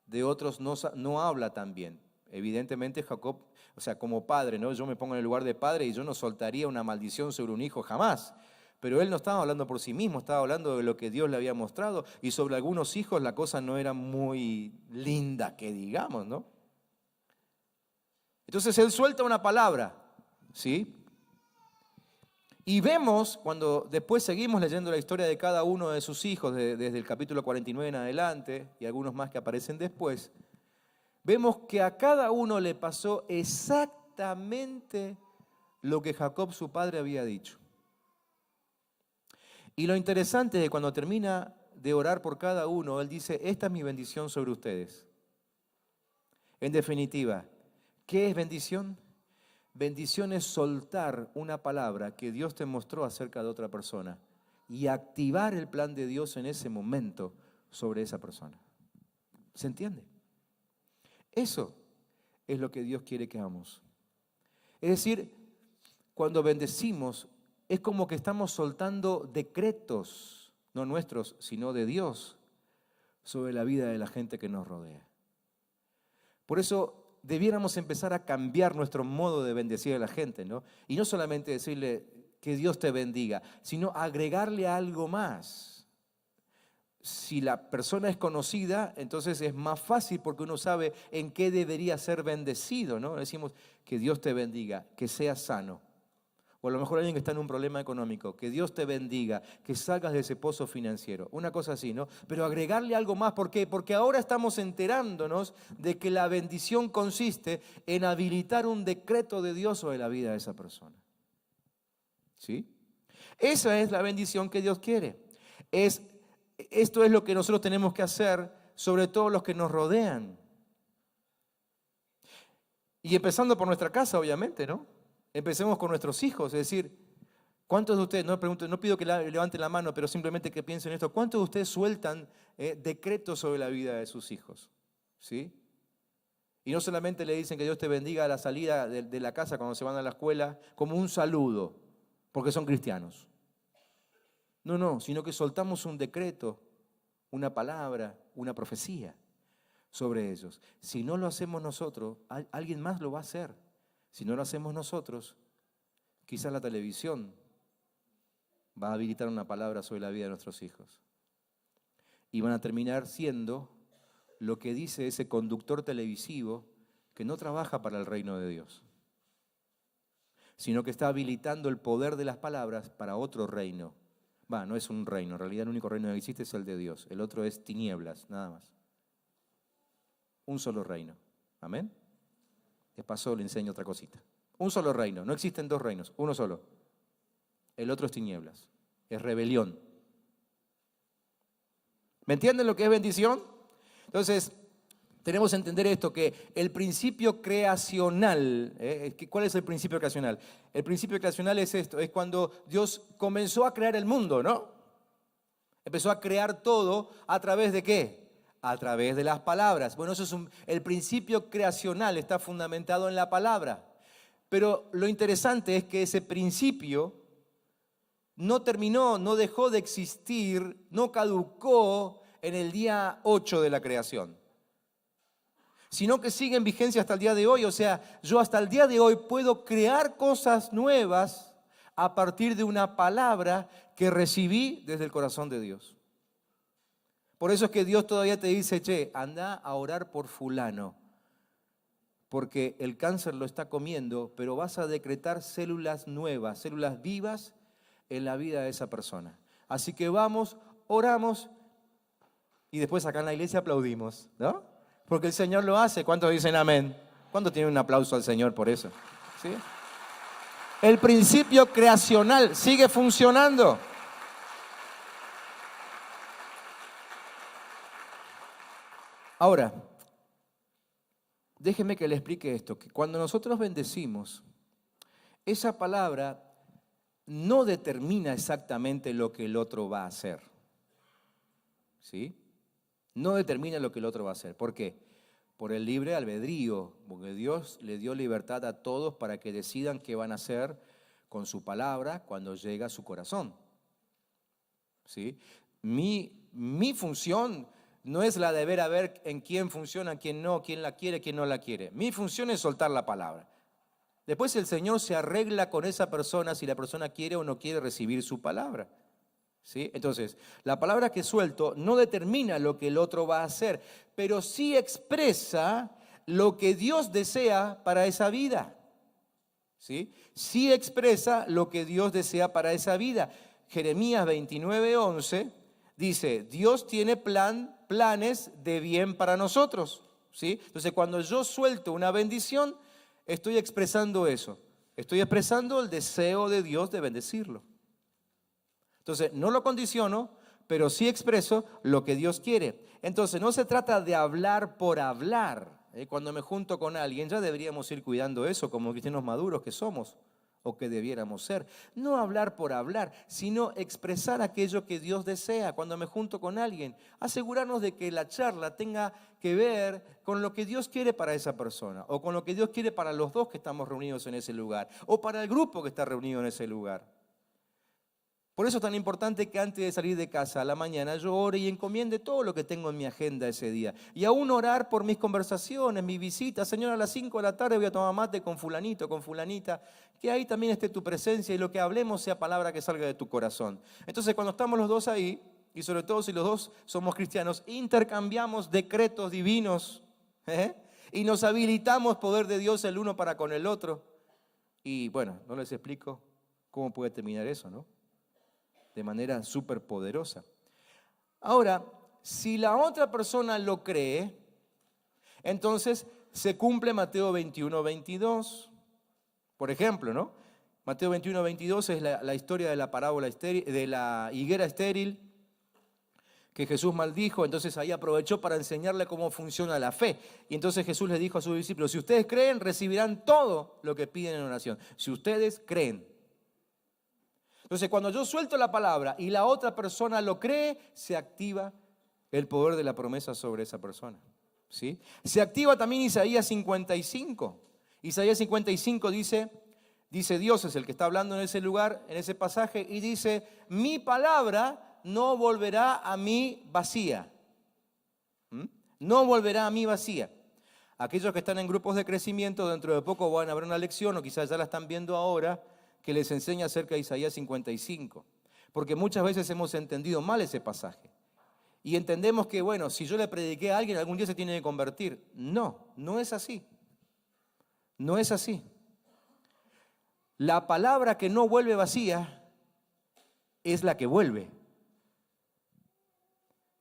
de otros no habla tan bien. Evidentemente Jacob, o sea, como padre, ¿no? Yo me pongo en el lugar de padre y yo no soltaría una maldición sobre un hijo jamás. Pero él no estaba hablando por sí mismo, estaba hablando de lo que Dios le había mostrado. Y sobre algunos hijos la cosa no era muy linda, que digamos, ¿no? Entonces él suelta una palabra, ¿sí? Y vemos, cuando después seguimos leyendo la historia de cada uno de sus hijos, desde el capítulo 49 en adelante, y algunos más que aparecen después, vemos que a cada uno le pasó exactamente lo que Jacob, su padre, había dicho. Y lo interesante es que cuando termina de orar por cada uno, él dice, esta es mi bendición sobre ustedes. En definitiva, ¿qué es bendición? Bendición es soltar una palabra que Dios te mostró acerca de otra persona y activar el plan de Dios en ese momento sobre esa persona. ¿Se entiende? Eso es lo que Dios quiere que hagamos. Es decir, cuando bendecimos, es como que estamos soltando decretos, no nuestros, sino de Dios, sobre la vida de la gente que nos rodea. Por eso debiéramos empezar a cambiar nuestro modo de bendecir a la gente, ¿no? Y no solamente decirle que Dios te bendiga, sino agregarle algo más. Si la persona es conocida, entonces es más fácil porque uno sabe en qué debería ser bendecido, ¿no? Decimos que Dios te bendiga, que seas sano. O a lo mejor alguien que está en un problema económico, que Dios te bendiga, que salgas de ese pozo financiero. Una cosa así, ¿no? Pero agregarle algo más, ¿por qué? Porque ahora estamos enterándonos de que la bendición consiste en habilitar un decreto de Dios sobre la vida de esa persona. ¿Sí? Esa es la bendición que Dios quiere. Esto es lo que nosotros tenemos que hacer, sobre todo los que nos rodean. Y empezando por nuestra casa, obviamente, ¿no? Empecemos con nuestros hijos, es decir, ¿cuántos de ustedes, no pido que levanten la mano, pero simplemente que piensen en esto, ¿cuántos de ustedes sueltan decretos sobre la vida de sus hijos? ¿Sí? Y no solamente le dicen que Dios te bendiga a la salida de la casa cuando se van a la escuela, como un saludo, porque son cristianos. No, sino que soltamos un decreto, una palabra, una profecía sobre ellos. Si no lo hacemos nosotros, alguien más lo va a hacer. Si no lo hacemos nosotros, quizás la televisión va a habilitar una palabra sobre la vida de nuestros hijos. Y van a terminar siendo lo que dice ese conductor televisivo que no trabaja para el reino de Dios, sino que está habilitando el poder de las palabras para otro reino. No es un reino, en realidad el único reino que existe es el de Dios. El otro es tinieblas, nada más. Un solo reino. Amén. De paso le enseño otra cosita. Un solo reino, no existen dos reinos, uno solo. El otro es tinieblas, es rebelión. ¿Me entienden lo que es bendición? Entonces, tenemos que entender esto, que el principio creacional, ¿cuál es el principio creacional? El principio creacional es esto, es cuando Dios comenzó a crear el mundo, ¿no? Empezó a crear todo a través de ¿qué? A través de las palabras. Bueno, eso es el principio creacional, está fundamentado en la palabra. Pero lo interesante es que ese principio no terminó, no dejó de existir, no caducó en el día 8 de la creación. sino que sigue en vigencia hasta el día de hoy. O sea, yo hasta el día de hoy puedo crear cosas nuevas a partir de una palabra que recibí desde el corazón de Dios. Por eso es que Dios todavía te dice, che, anda a orar por fulano, porque el cáncer lo está comiendo, pero vas a decretar células nuevas, células vivas en la vida de esa persona. Así que vamos, oramos y después acá en la iglesia aplaudimos, ¿no? Porque el Señor lo hace. ¿Cuántos dicen amén? ¿Cuántos tienen un aplauso al Señor por eso? ¿Sí? El principio creacional sigue funcionando. Ahora, déjeme que le explique esto, que cuando nosotros bendecimos, esa palabra no determina exactamente lo que el otro va a hacer. ¿Sí? No determina lo que el otro va a hacer. ¿Por qué? Por el libre albedrío, porque Dios le dio libertad a todos para que decidan qué van a hacer con su palabra cuando llega a su corazón. ¿Sí? Mi función no es la de ver a ver en quién funciona, quién no, quién la quiere, quién no la quiere. Mi función es soltar la palabra. Después el Señor se arregla con esa persona si la persona quiere o no quiere recibir su palabra. ¿Sí? Entonces, la palabra que suelto no determina lo que el otro va a hacer, pero sí expresa lo que Dios desea para esa vida. ¿Sí? Sí expresa lo que Dios desea para esa vida. Jeremías 29:11 dice, Dios tiene planes de bien para nosotros. ¿Sí? Entonces, cuando yo suelto una bendición, estoy expresando eso. Estoy expresando el deseo de Dios de bendecirlo. Entonces, no lo condiciono, pero sí expreso lo que Dios quiere. Entonces, no se trata de hablar por hablar. Cuando me junto con alguien, ya deberíamos ir cuidando eso como cristianos maduros que somos o que debiéramos ser. No hablar por hablar, sino expresar aquello que Dios desea. Cuando me junto con alguien, asegurarnos de que la charla tenga que ver con lo que Dios quiere para esa persona o con lo que Dios quiere para los dos que estamos reunidos en ese lugar o para el grupo que está reunido en ese lugar. Por eso es tan importante que antes de salir de casa a la mañana yo ore y encomiende todo lo que tengo en mi agenda ese día. Y aún orar por mis conversaciones, mis visitas. Señor, a las 5 de la tarde voy a tomar mate con fulanito, con fulanita. Que ahí también esté tu presencia y lo que hablemos sea palabra que salga de tu corazón. Entonces cuando estamos los dos ahí, y sobre todo si los dos somos cristianos, intercambiamos decretos divinos. Y nos habilitamos poder de Dios el uno para con el otro. Y bueno, no les explico cómo puede terminar eso, ¿no? De manera súper poderosa. Ahora, si la otra persona lo cree, entonces se cumple Mateo 21:22. Por ejemplo, ¿no? Mateo 21:22 es la historia de la parábola de la higuera estéril que Jesús maldijo. Entonces ahí aprovechó para enseñarle cómo funciona la fe. Y entonces Jesús les dijo a sus discípulos, si ustedes creen, recibirán todo lo que piden en oración. Si ustedes creen. Entonces, cuando yo suelto la palabra y la otra persona lo cree, se activa el poder de la promesa sobre esa persona. ¿Sí? Se activa también Isaías 55. Isaías 55 dice Dios, es el que está hablando en ese lugar, en ese pasaje, y dice, mi palabra no volverá a mí vacía. No volverá a mí vacía. Aquellos que están en grupos de crecimiento, dentro de poco van a ver una lección, o quizás ya la están viendo ahora, que les enseña acerca de Isaías 55. Porque muchas veces hemos entendido mal ese pasaje. Y entendemos que, bueno, si yo le prediqué a alguien, algún día se tiene que convertir. No, no es así. No es así. La palabra que no vuelve vacía es la que vuelve.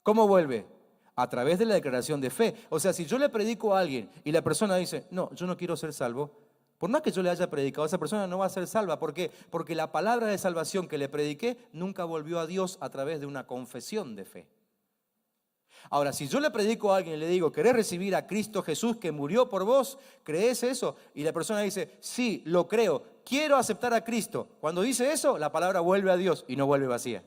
¿Cómo vuelve? A través de la declaración de fe. O sea, si yo le predico a alguien y la persona dice, no, yo no quiero ser salvo, por más que yo le haya predicado, esa persona no va a ser salva. ¿Por qué? Porque la palabra de salvación que le prediqué nunca volvió a Dios a través de una confesión de fe. Ahora, si yo le predico a alguien y le digo, ¿querés recibir a Cristo Jesús que murió por vos? ¿Crees eso? Y la persona dice, sí, lo creo, quiero aceptar a Cristo. Cuando dice eso, la palabra vuelve a Dios y no vuelve vacía.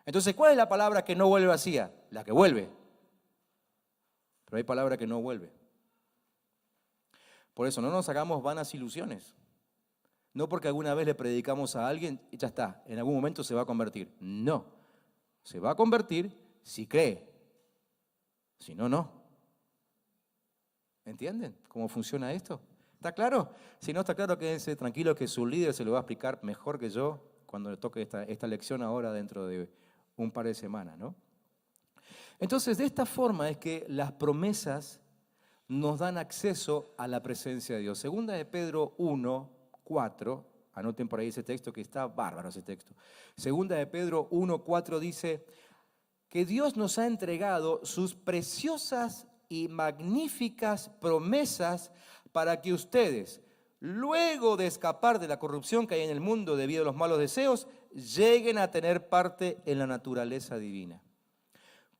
Entonces, ¿cuál es la palabra que no vuelve vacía? La que vuelve. Pero hay palabra que no vuelve. Por eso no nos hagamos vanas ilusiones. No porque alguna vez le predicamos a alguien y ya está, en algún momento se va a convertir. No, se va a convertir si cree. Si no, no. ¿Entienden cómo funciona esto? ¿Está claro? Si no está claro, quédense tranquilos que su líder se lo va a explicar mejor que yo cuando le toque esta lección ahora dentro de un par de semanas, ¿no? Entonces, de esta forma es que las promesas nos dan acceso a la presencia de Dios. Segunda de Pedro 1, 4, anoten por ahí ese texto que está bárbaro ese texto. Segunda de Pedro 1, 4 dice que Dios nos ha entregado sus preciosas y magníficas promesas para que ustedes, luego de escapar de la corrupción que hay en el mundo debido a los malos deseos, lleguen a tener parte en la naturaleza divina.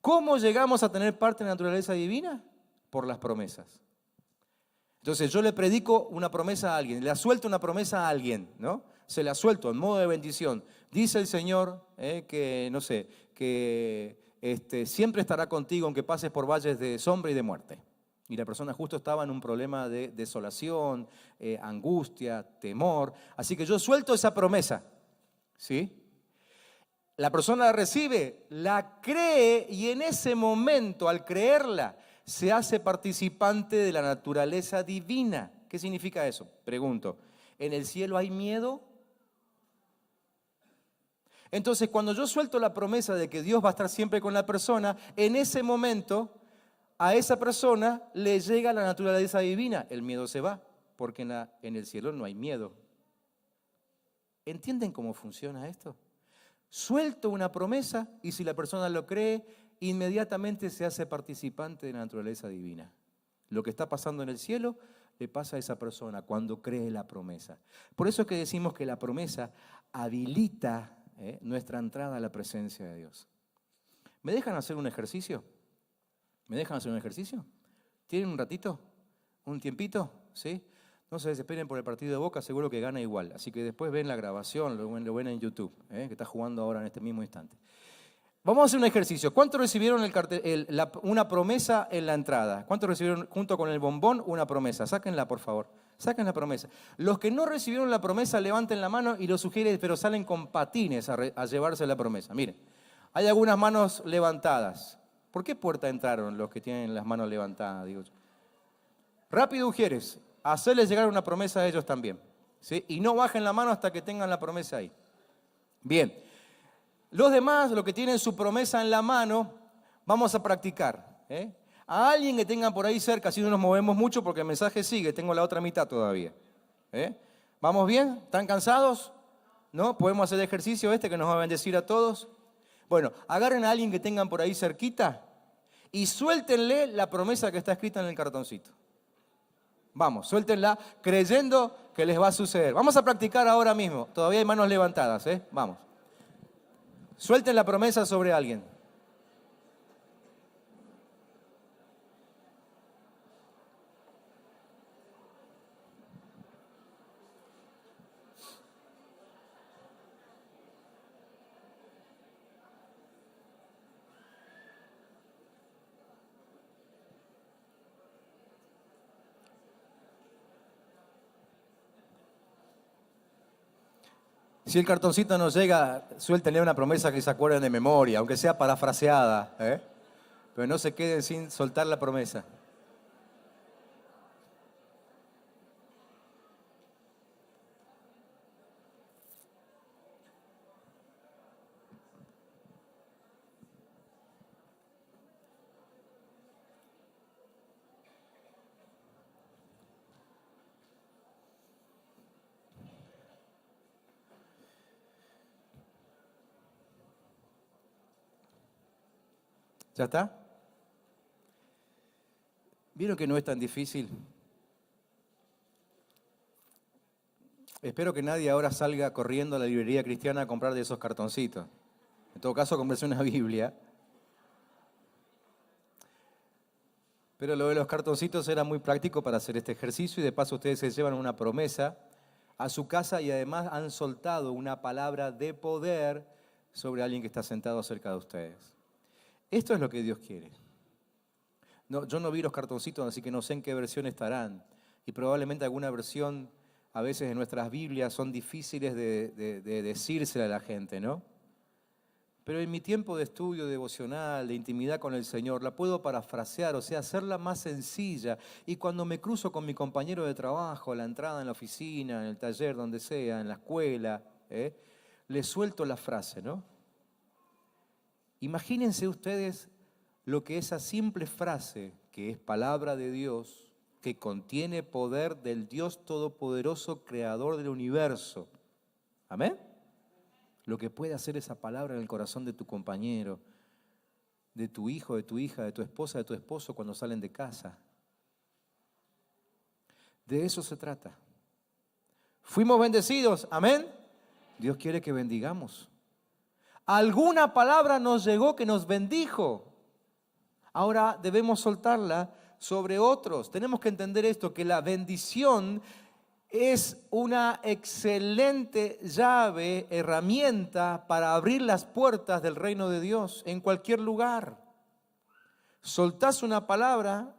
¿Cómo llegamos a tener parte en la naturaleza divina? Por las promesas. Entonces yo le predico una promesa a alguien, le suelto una promesa a alguien, ¿no? Se la suelto en modo de bendición. Dice el Señor que, no sé, que siempre estará contigo aunque pases por valles de sombra y de muerte. Y la persona justo estaba en un problema de desolación, angustia, temor. Así que yo suelto esa promesa, ¿sí? La persona la recibe, la cree y en ese momento, al creerla, se hace participante de la naturaleza divina. ¿Qué significa eso? Pregunto, ¿en el cielo hay miedo? Entonces, cuando yo suelto la promesa de que Dios va a estar siempre con la persona, en ese momento a esa persona le llega la naturaleza divina. El miedo se va, porque en el cielo no hay miedo. ¿Entienden cómo funciona esto? Suelto una promesa y si la persona lo cree, inmediatamente se hace participante de la naturaleza divina. Lo que está pasando en el cielo le pasa a esa persona cuando cree la promesa. Por eso es que decimos que la promesa habilita nuestra entrada a la presencia de Dios. ¿Me dejan hacer un ejercicio? ¿Me dejan hacer un ejercicio? ¿Tienen un ratito? ¿Un tiempito? ¿Sí? No se desesperen por el partido de Boca, seguro que gana igual. Así que después ven la grabación, lo ven en YouTube, que está jugando ahora en este mismo instante. Vamos a hacer un ejercicio. ¿Cuántos recibieron una promesa en la entrada? ¿Cuántos recibieron junto con el bombón una promesa? Sáquenla, por favor. Saquen la promesa. Los que no recibieron la promesa, levanten la mano y lo sugieren, pero salen con patines a llevarse la promesa. Miren, hay algunas manos levantadas. ¿Por qué puerta entraron los que tienen las manos levantadas? Digo yo. Rápido, Ujieres. Hacerles llegar una promesa a ellos también, ¿sí? Y no bajen la mano hasta que tengan la promesa ahí. Bien. Los demás, los que tienen su promesa en la mano, vamos a practicar. A alguien que tengan por ahí cerca, si no nos movemos mucho porque el mensaje sigue, tengo la otra mitad todavía. ¿Vamos bien? ¿Están cansados? ¿No? ¿Podemos hacer el ejercicio que nos va a bendecir a todos? Bueno, agarren a alguien que tengan por ahí cerquita y suéltenle la promesa que está escrita en el cartoncito. Vamos, suéltenla creyendo que les va a suceder. Vamos a practicar ahora mismo. Todavía hay manos levantadas, Vamos. Suelten la promesa sobre alguien. Si el cartoncito no llega, suéltenle una promesa que se acuerden de memoria, aunque sea parafraseada, pero no se queden sin soltar la promesa. ¿Ya está? ¿Vieron que no es tan difícil? Espero que nadie ahora salga corriendo a la librería cristiana a comprar de esos cartoncitos. En todo caso, cómprese una Biblia. Pero lo de los cartoncitos era muy práctico para hacer este ejercicio y de paso ustedes se llevan una promesa a su casa y además han soltado una palabra de poder sobre alguien que está sentado cerca de ustedes. Esto es lo que Dios quiere. No, yo no vi los cartoncitos, así que no sé en qué versión estarán. Y probablemente alguna versión, a veces en nuestras Biblias, son difíciles de decírsela a la gente, ¿no? Pero en mi tiempo de estudio devocional, de intimidad con el Señor, la puedo parafrasear, o sea, hacerla más sencilla. Y cuando me cruzo con mi compañero de trabajo, a la entrada en la oficina, en el taller, donde sea, en la escuela, le suelto la frase, ¿no? Imagínense ustedes lo que esa simple frase, que es palabra de Dios, que contiene poder del Dios Todopoderoso, Creador del universo. ¿Amén? Lo que puede hacer esa palabra en el corazón de tu compañero, de tu hijo, de tu hija, de tu esposa, de tu esposo cuando salen de casa. De eso se trata. Fuimos bendecidos, amén. Dios quiere que bendigamos. Alguna palabra nos llegó que nos bendijo. Ahora debemos soltarla sobre otros. Tenemos que entender esto, que la bendición es una excelente llave, herramienta para abrir las puertas del reino de Dios en cualquier lugar. Soltás una palabra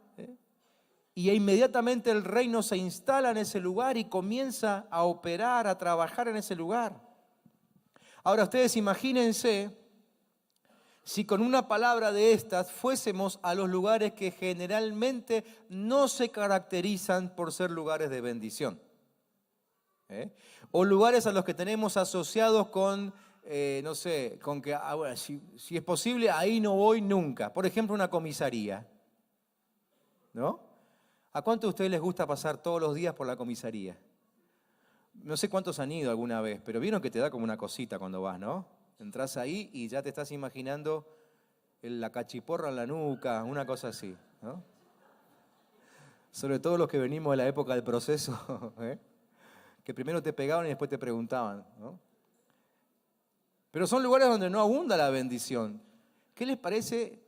y inmediatamente el reino se instala en ese lugar y comienza a operar, a trabajar en ese lugar. Ahora ustedes imagínense si con una palabra de estas fuésemos a los lugares que generalmente no se caracterizan por ser lugares de bendición. O lugares a los que tenemos asociados con, no sé, con que, bueno, si es posible, ahí no voy nunca. Por ejemplo, una comisaría, ¿no? ¿A cuántos de ustedes les gusta pasar todos los días por la comisaría? No sé cuántos han ido alguna vez, pero vieron que te da como una cosita cuando vas, ¿no? Entrás ahí y ya te estás imaginando la cachiporra en la nuca, una cosa así, ¿no? Sobre todo los que venimos de la época del proceso, que primero te pegaban y después te preguntaban, ¿no? Pero son lugares donde no abunda la bendición. ¿Qué les parece?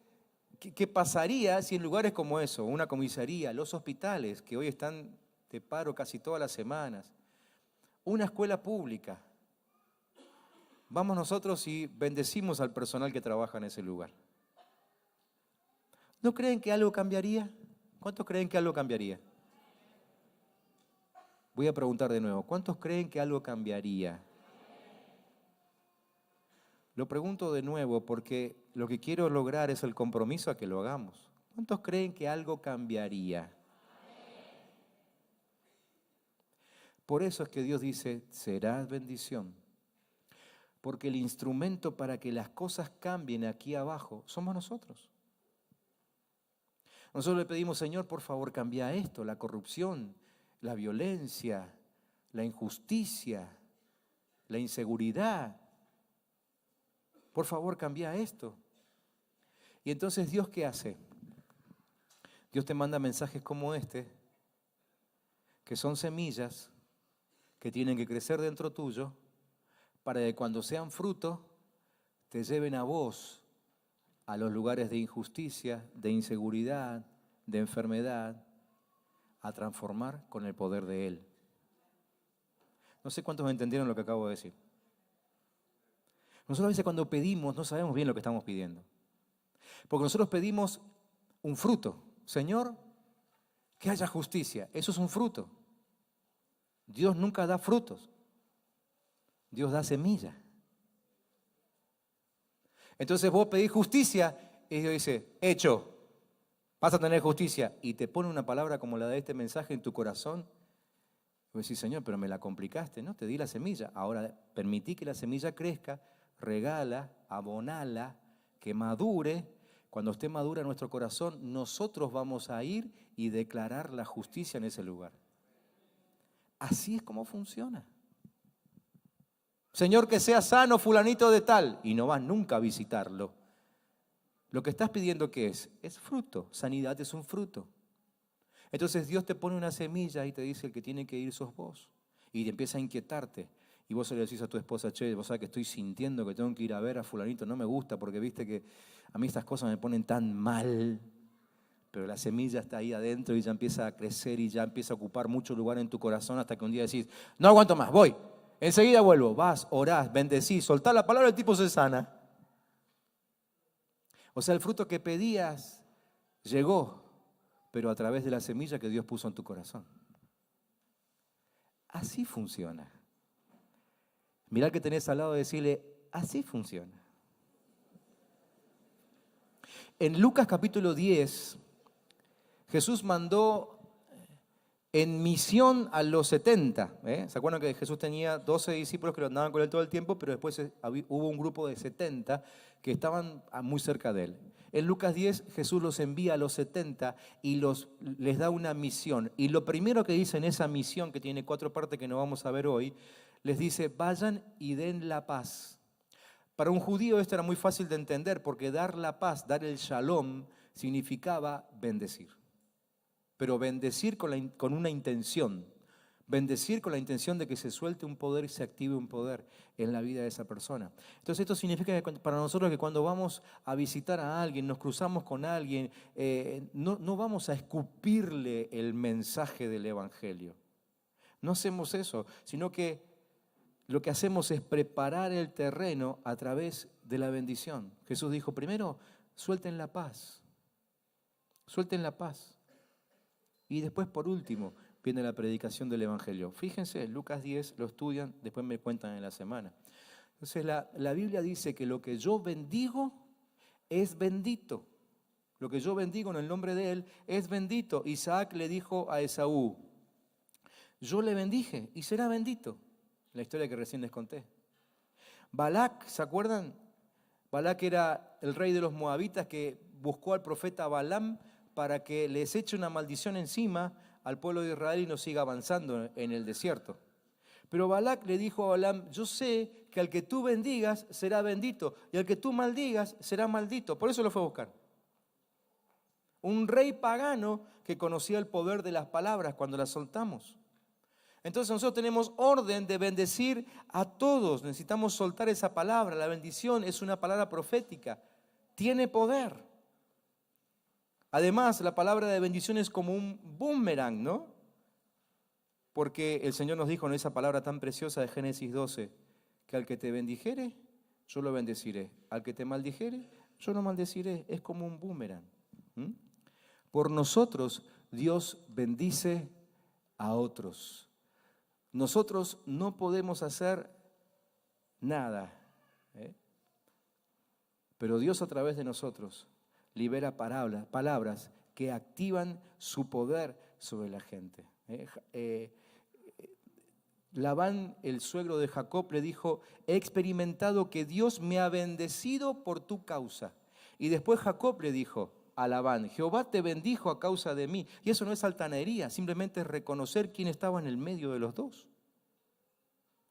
¿Qué pasaría si en lugares como eso, una comisaría, los hospitales, que hoy están de paro casi todas las semanas, una escuela pública, vamos nosotros y bendecimos al personal que trabaja en ese lugar? ¿No creen que algo cambiaría? ¿Cuántos creen que algo cambiaría? Voy a preguntar de nuevo, ¿cuántos creen que algo cambiaría? Lo pregunto de nuevo porque lo que quiero lograr es el compromiso a que lo hagamos. ¿Cuántos creen que algo cambiaría? Por eso es que Dios dice, serás bendición. Porque el instrumento para que las cosas cambien aquí abajo somos nosotros. Nosotros le pedimos, Señor, por favor, cambia esto, la corrupción, la violencia, la injusticia, la inseguridad. Por favor, cambia esto. Y entonces, ¿Dios qué hace? Dios te manda mensajes como este, que son semillas que tienen que crecer dentro tuyo, para que cuando sean fruto, te lleven a vos a los lugares de injusticia, de inseguridad, de enfermedad, a transformar con el poder de Él. No sé cuántos entendieron lo que acabo de decir. Nosotros a veces cuando pedimos no sabemos bien lo que estamos pidiendo. Porque nosotros pedimos un fruto. Señor, que haya justicia. Eso es un fruto. Dios nunca da frutos. Dios da semilla. Entonces vos pedís justicia y Dios dice, hecho, vas a tener justicia. Y te pone una palabra como la de este mensaje en tu corazón. Y vos decís, Señor, pero me la complicaste, ¿no? Te di la semilla. Ahora permití que la semilla crezca, regala, abonala, que madure. Cuando esté madura en nuestro corazón, nosotros vamos a ir y declarar la justicia en ese lugar. Así es como funciona. Señor, que sea sano fulanito de tal, y no vas nunca a visitarlo. Lo que estás pidiendo, ¿qué es? Es fruto. Sanidad es un fruto. Entonces Dios te pone una semilla y te dice, el que tiene que ir sos vos. Y te empieza a inquietarte. Y vos le decís a tu esposa, che, vos sabés que estoy sintiendo que tengo que ir a ver a fulanito, no me gusta porque viste que a mí estas cosas me ponen tan mal. Pero la semilla está ahí adentro y ya empieza a crecer y ya empieza a ocupar mucho lugar en tu corazón hasta que un día decís, no aguanto más, voy. Enseguida vuelvo, vas, orás, bendecís, soltás la palabra, el tipo se sana. O sea, el fruto que pedías llegó, pero a través de la semilla que Dios puso en tu corazón. Así funciona. Mirá que tenés al lado y decirle, así funciona. En Lucas capítulo 10, Jesús mandó en misión a los 70. ¿Se acuerdan que Jesús tenía 12 discípulos que lo andaban con él todo el tiempo, pero después hubo un grupo de 70 que estaban muy cerca de él? En Lucas 10 Jesús los envía a los 70 y les da una misión. Y lo primero que dice en esa misión, que tiene 4 partes que no vamos a ver hoy, les dice: vayan y den la paz. Para un judío esto era muy fácil de entender, porque dar la paz, dar el shalom, significaba bendecir. Pero bendecir con una intención. Bendecir con la intención de que se suelte un poder y se active un poder en la vida de esa persona. Entonces esto significa que para nosotros, que cuando vamos a visitar a alguien, nos cruzamos con alguien, no vamos a escupirle el mensaje del Evangelio. No hacemos eso, sino que lo que hacemos es preparar el terreno a través de la bendición. Jesús dijo: primero, suelten la paz. Suelten la paz. Y después, por último, viene la predicación del Evangelio. Fíjense, Lucas 10, lo estudian, después me cuentan en la semana. Entonces la Biblia dice que lo que yo bendigo es bendito. Lo que yo bendigo en el nombre de Él es bendito. Isaac le dijo a Esaú: yo le bendije y será bendito. La historia que recién les conté. Balac, ¿se acuerdan? Balac era el rey de los moabitas que buscó al profeta Balaam para que les eche una maldición encima al pueblo de Israel y no siga avanzando en el desierto. Pero Balac le dijo a Balaam: yo sé que al que tú bendigas será bendito, y al que tú maldigas será maldito. Por eso lo fue a buscar. Un rey pagano que conocía el poder de las palabras cuando las soltamos. Entonces nosotros tenemos orden de bendecir a todos. Necesitamos soltar esa palabra. La bendición es una palabra profética. Tiene poder. Además, la palabra de bendición es como un boomerang, ¿no? Porque el Señor nos dijo en esa palabra tan preciosa de Génesis 12, que al que te bendijere, yo lo bendeciré. Al que te maldijere, yo lo maldeciré. Es como un boomerang. Por nosotros, Dios bendice a otros. Nosotros no podemos hacer nada, pero Dios a través de nosotros libera palabras que activan su poder sobre la gente. Labán, el suegro de Jacob, le dijo: he experimentado que Dios me ha bendecido por tu causa. Y después Jacob le dijo a Labán: Jehová te bendijo a causa de mí. Y eso no es altanería, simplemente es reconocer quién estaba en el medio de los dos.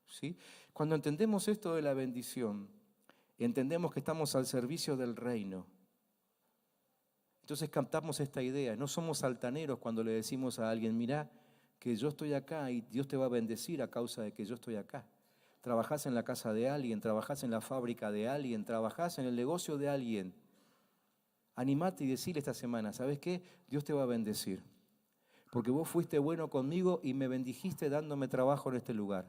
¿Sí? Cuando entendemos esto de la bendición, entendemos que estamos al servicio del reino. Entonces captamos esta idea. No somos altaneros cuando le decimos a alguien: mirá, que yo estoy acá y Dios te va a bendecir a causa de que yo estoy acá. Trabajás en la casa de alguien, trabajás en la fábrica de alguien, trabajás en el negocio de alguien. Animate y decile esta semana: ¿sabes qué? Dios te va a bendecir. Porque vos fuiste bueno conmigo y me bendijiste dándome trabajo en este lugar.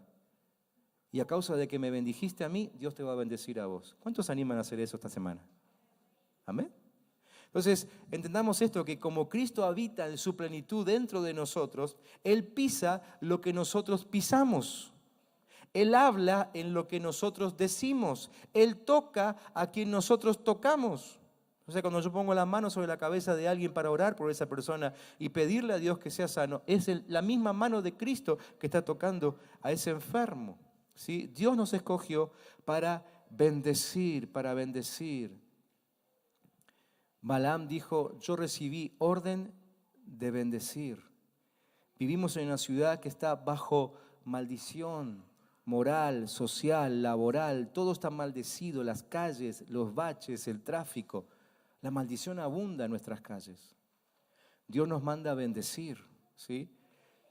Y a causa de que me bendijiste a mí, Dios te va a bendecir a vos. ¿Cuántos animan a hacer eso esta semana? ¿Amén? Entonces, entendamos esto, que como Cristo habita en su plenitud dentro de nosotros, Él pisa lo que nosotros pisamos. Él habla en lo que nosotros decimos. Él toca a quien nosotros tocamos. O sea, cuando yo pongo la mano sobre la cabeza de alguien para orar por esa persona y pedirle a Dios que sea sano, es la misma mano de Cristo que está tocando a ese enfermo. ¿Sí? Dios nos escogió para bendecir, Balaam dijo: yo recibí orden de bendecir. Vivimos en una ciudad que está bajo maldición moral, social, laboral. Todo está maldecido, las calles, los baches, el tráfico. La maldición abunda en nuestras calles. Dios nos manda a bendecir, ¿sí?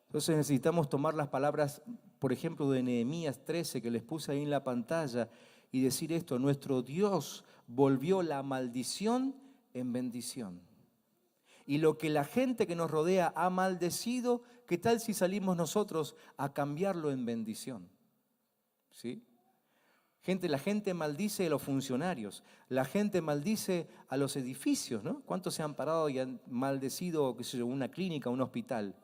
Entonces necesitamos tomar las palabras, por ejemplo, de Nehemías 13, que les puse ahí en la pantalla, y decir esto: nuestro Dios volvió la maldición en bendición. Y lo que la gente que nos rodea ha maldecido, ¿qué tal si salimos nosotros a cambiarlo en bendición? ¿Sí? La gente maldice a los funcionarios, la gente maldice a los edificios, ¿no? ¿Cuántos se han parado y han maldecido, qué sé yo, una clínica, un hospital?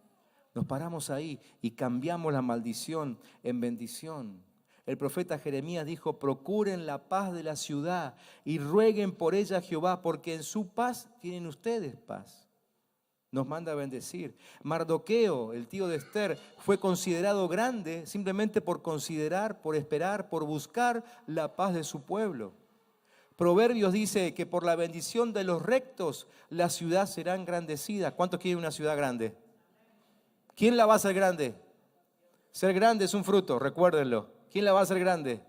Nos paramos ahí y cambiamos la maldición en bendición. El profeta Jeremías dijo, procuren la paz de la ciudad y rueguen por ella a Jehová, porque en su paz tienen ustedes paz. Nos manda a bendecir. Mardoqueo, el tío de Esther, fue considerado grande simplemente por considerar, por esperar, por buscar la paz de su pueblo. Proverbios dice que por la bendición de los rectos la ciudad será engrandecida. ¿Cuántos quieren una ciudad grande? ¿Quién la va a hacer grande? Ser grande es un fruto, recuérdenlo. ¿Quién la va a hacer grande?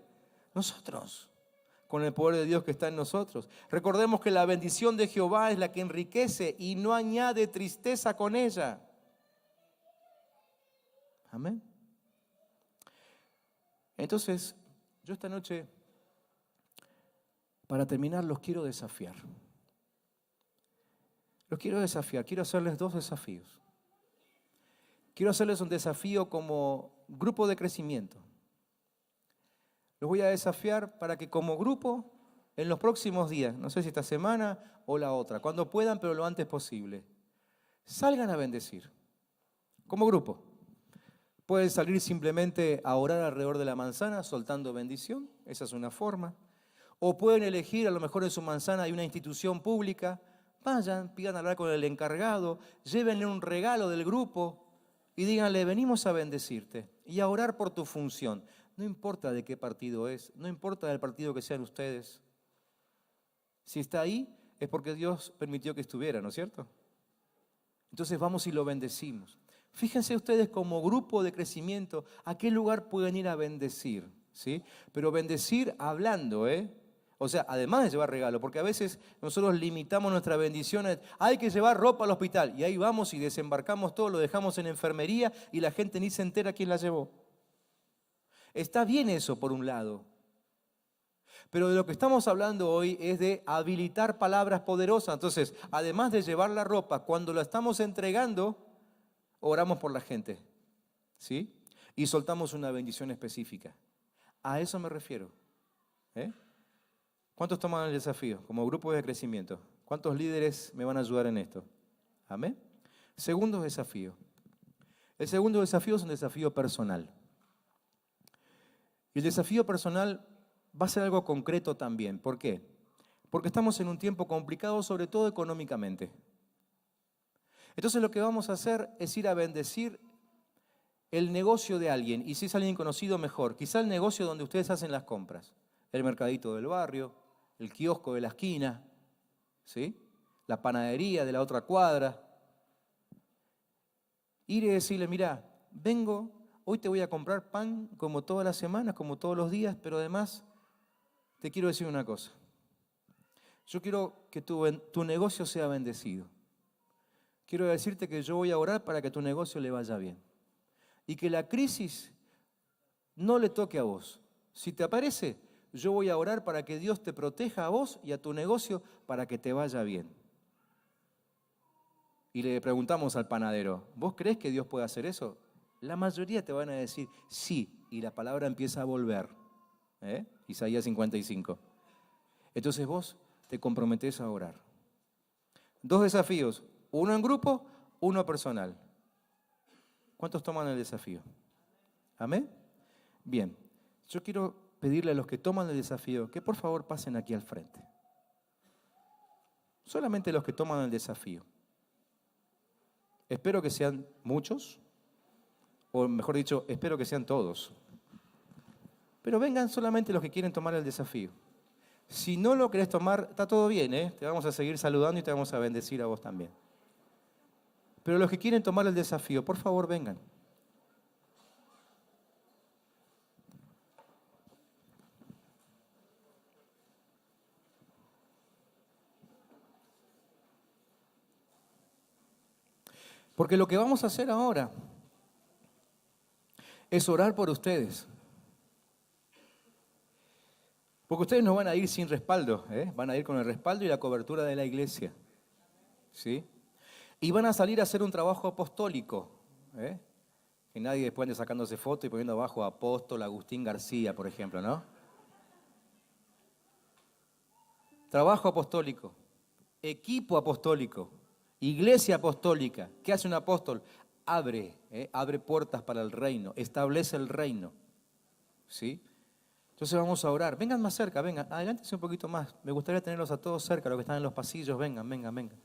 Nosotros, con el poder de Dios que está en nosotros. Recordemos que la bendición de Jehová es la que enriquece y no añade tristeza con ella. Amén. Entonces, yo esta noche, para terminar, los quiero desafiar. Los quiero desafiar, quiero hacerles 2 desafíos. Quiero hacerles un desafío como grupo de crecimiento. Los voy a desafiar para que como grupo, en los próximos días, no sé si esta semana o la otra, cuando puedan, pero lo antes posible, salgan a bendecir. Como grupo. Pueden salir simplemente a orar alrededor de la manzana, soltando bendición. Esa es una forma. O pueden elegir, a lo mejor en su manzana hay una institución pública. Vayan, pidan hablar con el encargado, llévenle un regalo del grupo y díganle, venimos a bendecirte y a orar por tu función. No importa de qué partido es, no importa del partido que sean ustedes. Si está ahí, es porque Dios permitió que estuviera, ¿no es cierto? Entonces vamos y lo bendecimos. Fíjense ustedes como grupo de crecimiento, a qué lugar pueden ir a bendecir, ¿sí? Pero bendecir hablando, O sea, además de llevar regalo, porque a veces nosotros limitamos nuestras bendiciones. Hay que llevar ropa al hospital y ahí vamos y desembarcamos todo, lo dejamos en enfermería y la gente ni se entera quién la llevó. Está bien eso por un lado, pero de lo que estamos hablando hoy es de habilitar palabras poderosas. Entonces, además de llevar la ropa, cuando la estamos entregando, oramos por la gente, ¿sí? Y soltamos una bendición específica. A eso me refiero. ¿Cuántos toman el desafío como grupo de crecimiento? ¿Cuántos líderes me van a ayudar en esto? Amén. Segundo desafío. El segundo desafío es un desafío personal. Y el desafío personal va a ser algo concreto también. ¿Por qué? Porque estamos en un tiempo complicado, sobre todo económicamente. Entonces lo que vamos a hacer es ir a bendecir el negocio de alguien. Y si es alguien conocido, mejor. Quizá el negocio donde ustedes hacen las compras. El mercadito del barrio, el kiosco de la esquina, ¿sí? La panadería de la otra cuadra. Ir y decirle, mira, vengo, hoy te voy a comprar pan como todas las semanas, como todos los días, pero además te quiero decir una cosa. Yo quiero que tu negocio sea bendecido. Quiero decirte que yo voy a orar para que tu negocio le vaya bien. Y que la crisis no le toque a vos. Si te aparece, yo voy a orar para que Dios te proteja a vos y a tu negocio para que te vaya bien. Y le preguntamos al panadero, ¿vos crees que Dios puede hacer eso? La mayoría te van a decir sí, y la palabra empieza a volver. Isaías 55. Entonces vos te comprometés a orar. 2 desafíos, uno en grupo, uno personal. ¿Cuántos toman el desafío? ¿Amén? Bien, yo quiero pedirle a los que toman el desafío que por favor pasen aquí al frente. Solamente los que toman el desafío. Espero que sean muchos, o mejor dicho, espero que sean todos. Pero vengan solamente los que quieren tomar el desafío. Si no lo querés tomar, está todo bien, Te vamos a seguir saludando y te vamos a bendecir a vos también. Pero los que quieren tomar el desafío, por favor, vengan. Porque lo que vamos a hacer ahora es orar por ustedes. Porque ustedes no van a ir sin respaldo, van a ir con el respaldo y la cobertura de la iglesia. ¿Sí? Y van a salir a hacer un trabajo apostólico. Que nadie después ande sacándose foto y poniendo abajo apóstol Agustín García, por ejemplo, ¿no? Trabajo apostólico, equipo apostólico. Iglesia apostólica. ¿Qué hace un apóstol? Abre puertas para el reino, establece el reino. ¿Sí? Entonces vamos a orar. Vengan más cerca, vengan. Adelántense un poquito más. Me gustaría tenerlos a todos cerca, los que están en los pasillos. Vengan, vengan, vengan.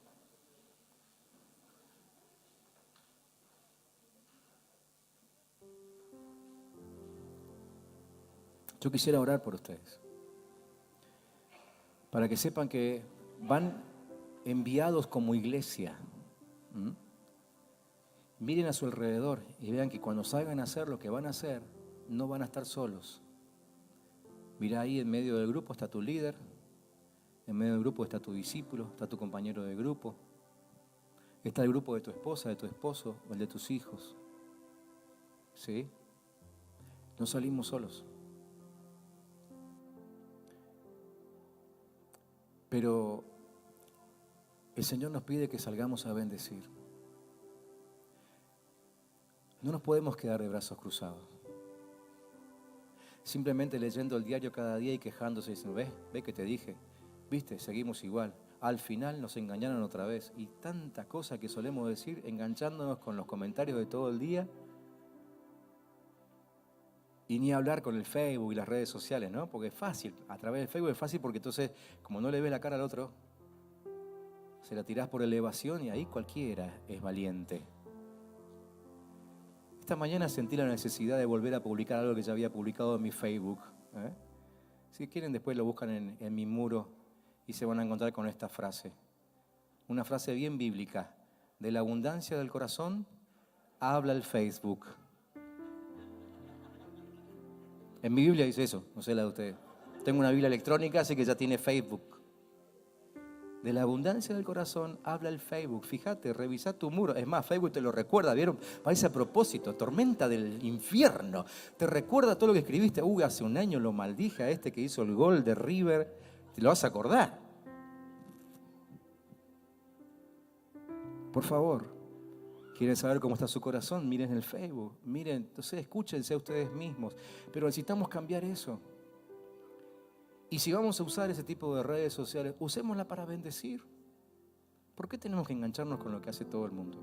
Yo quisiera orar por ustedes, para que sepan que van enviados como iglesia. Miren a su alrededor y vean que cuando salgan a hacer lo que van a hacer, no van a estar solos. Mira, ahí en medio del grupo está tu líder, en medio del grupo está tu discípulo, está tu compañero de grupo, está el grupo de tu esposa, de tu esposo o el de tus hijos. ¿Sí? No salimos solos. Pero el Señor nos pide que salgamos a bendecir. No nos podemos quedar de brazos cruzados. Simplemente leyendo el diario cada día y quejándose, diciendo, ¿ves que te dije? ¿Viste? Seguimos igual. Al final nos engañaron otra vez. Y tantas cosas que solemos decir, enganchándonos con los comentarios de todo el día. Y ni hablar con el Facebook y las redes sociales, ¿no? Porque es fácil, a través del Facebook es fácil porque entonces, como no le ves la cara al otro, se la tirás por elevación y ahí cualquiera es valiente. Esta mañana sentí la necesidad de volver a publicar algo que ya había publicado en mi Facebook. Si quieren después lo buscan en mi muro y se van a encontrar con esta frase. Una frase bien bíblica. De la abundancia del corazón habla el Facebook. En mi Biblia dice eso, no sé la de ustedes. Tengo una Biblia electrónica, así que ya tiene Facebook. De la abundancia del corazón habla el Facebook. Fíjate, revisa tu muro. Es más, Facebook te lo recuerda, ¿vieron? Parece a propósito, tormenta del infierno. Te recuerda todo lo que escribiste. Hace un año lo maldije a este que hizo el gol de River. Te lo vas a acordar. Por favor. ¿Quieren saber cómo está su corazón? Miren el Facebook, miren, entonces escúchense a ustedes mismos. Pero necesitamos cambiar eso. Y si vamos a usar ese tipo de redes sociales, usémosla para bendecir. ¿Por qué tenemos que engancharnos con lo que hace todo el mundo?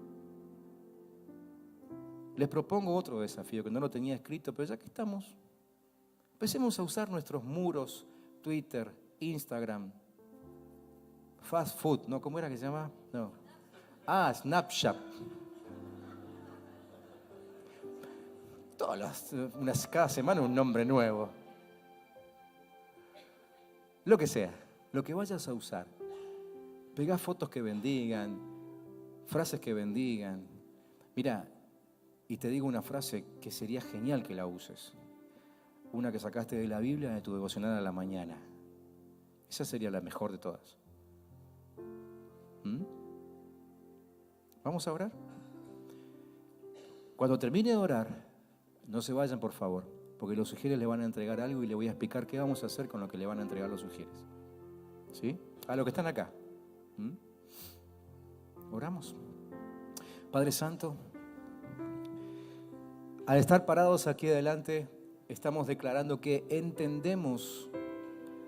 Les propongo otro desafío que no lo tenía escrito, pero ya que estamos, empecemos a usar nuestros muros, Twitter, Instagram, fast food, ¿no? ¿Cómo era que se llama? No. Snapchat. Cada semana un nombre nuevo. Lo que sea, lo que vayas a usar. Pegá fotos que bendigan, frases que bendigan. Mira, y te digo una frase que sería genial que la uses. Una que sacaste de la Biblia, de tu devocional a la mañana. Esa sería la mejor de todas. ¿Vamos a orar? Cuando termine de orar, no se vayan, por favor, porque los sugieres le van a entregar algo y le voy a explicar qué vamos a hacer con lo que le van a entregar los sugieres. ¿Sí? A los que están acá. Oramos. Padre Santo, al estar parados aquí adelante, estamos declarando que entendemos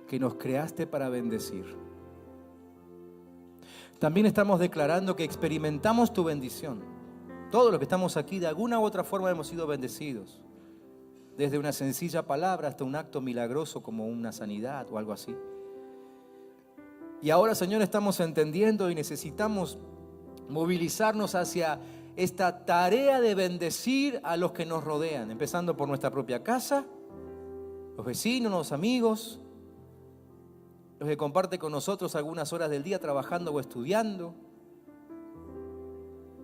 que nos creaste para bendecir. También estamos declarando que experimentamos tu bendición. Todos los que estamos aquí, de alguna u otra forma hemos sido bendecidos. Desde una sencilla palabra hasta un acto milagroso como una sanidad o algo así. Y ahora, Señor, estamos entendiendo y necesitamos movilizarnos hacia esta tarea de bendecir a los que nos rodean, empezando por nuestra propia casa, los vecinos, los amigos, los que comparten con nosotros algunas horas del día trabajando o estudiando.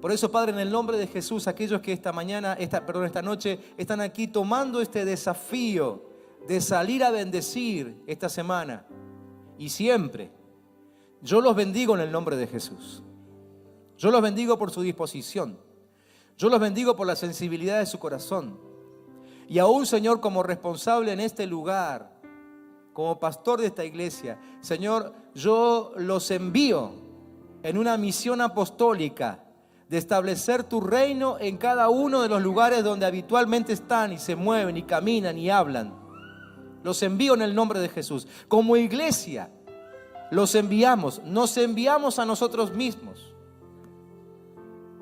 Por eso, Padre, en el nombre de Jesús, aquellos que esta noche están aquí tomando este desafío de salir a bendecir esta semana y siempre, yo los bendigo en el nombre de Jesús. Yo los bendigo por su disposición. Yo los bendigo por la sensibilidad de su corazón. Y aún, Señor, como responsable en este lugar, como pastor de esta iglesia, Señor, yo los envío en una misión apostólica de establecer tu reino en cada uno de los lugares donde habitualmente están y se mueven y caminan y hablan. Los envío en el nombre de Jesús. Como iglesia, los enviamos, nos enviamos a nosotros mismos.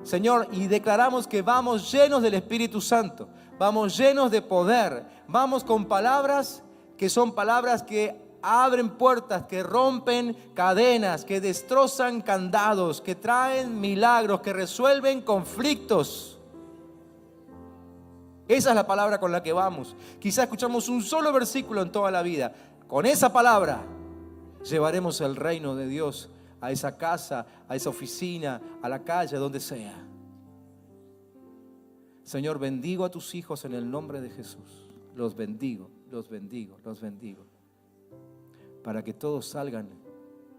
Señor, y declaramos que vamos llenos del Espíritu Santo, vamos llenos de poder, vamos con palabras que son palabras que abren puertas, que rompen cadenas, que destrozan candados, que traen milagros, que resuelven conflictos. Esa es la palabra con la que vamos. Quizá escuchamos un solo versículo en toda la vida. Con esa palabra llevaremos el reino de Dios a esa casa, a esa oficina, a la calle, donde sea. Señor, bendigo a tus hijos en el nombre de Jesús. Los bendigo, los bendigo, los bendigo. Para que todos salgan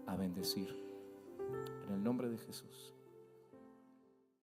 a bendecir. En el nombre de Jesús.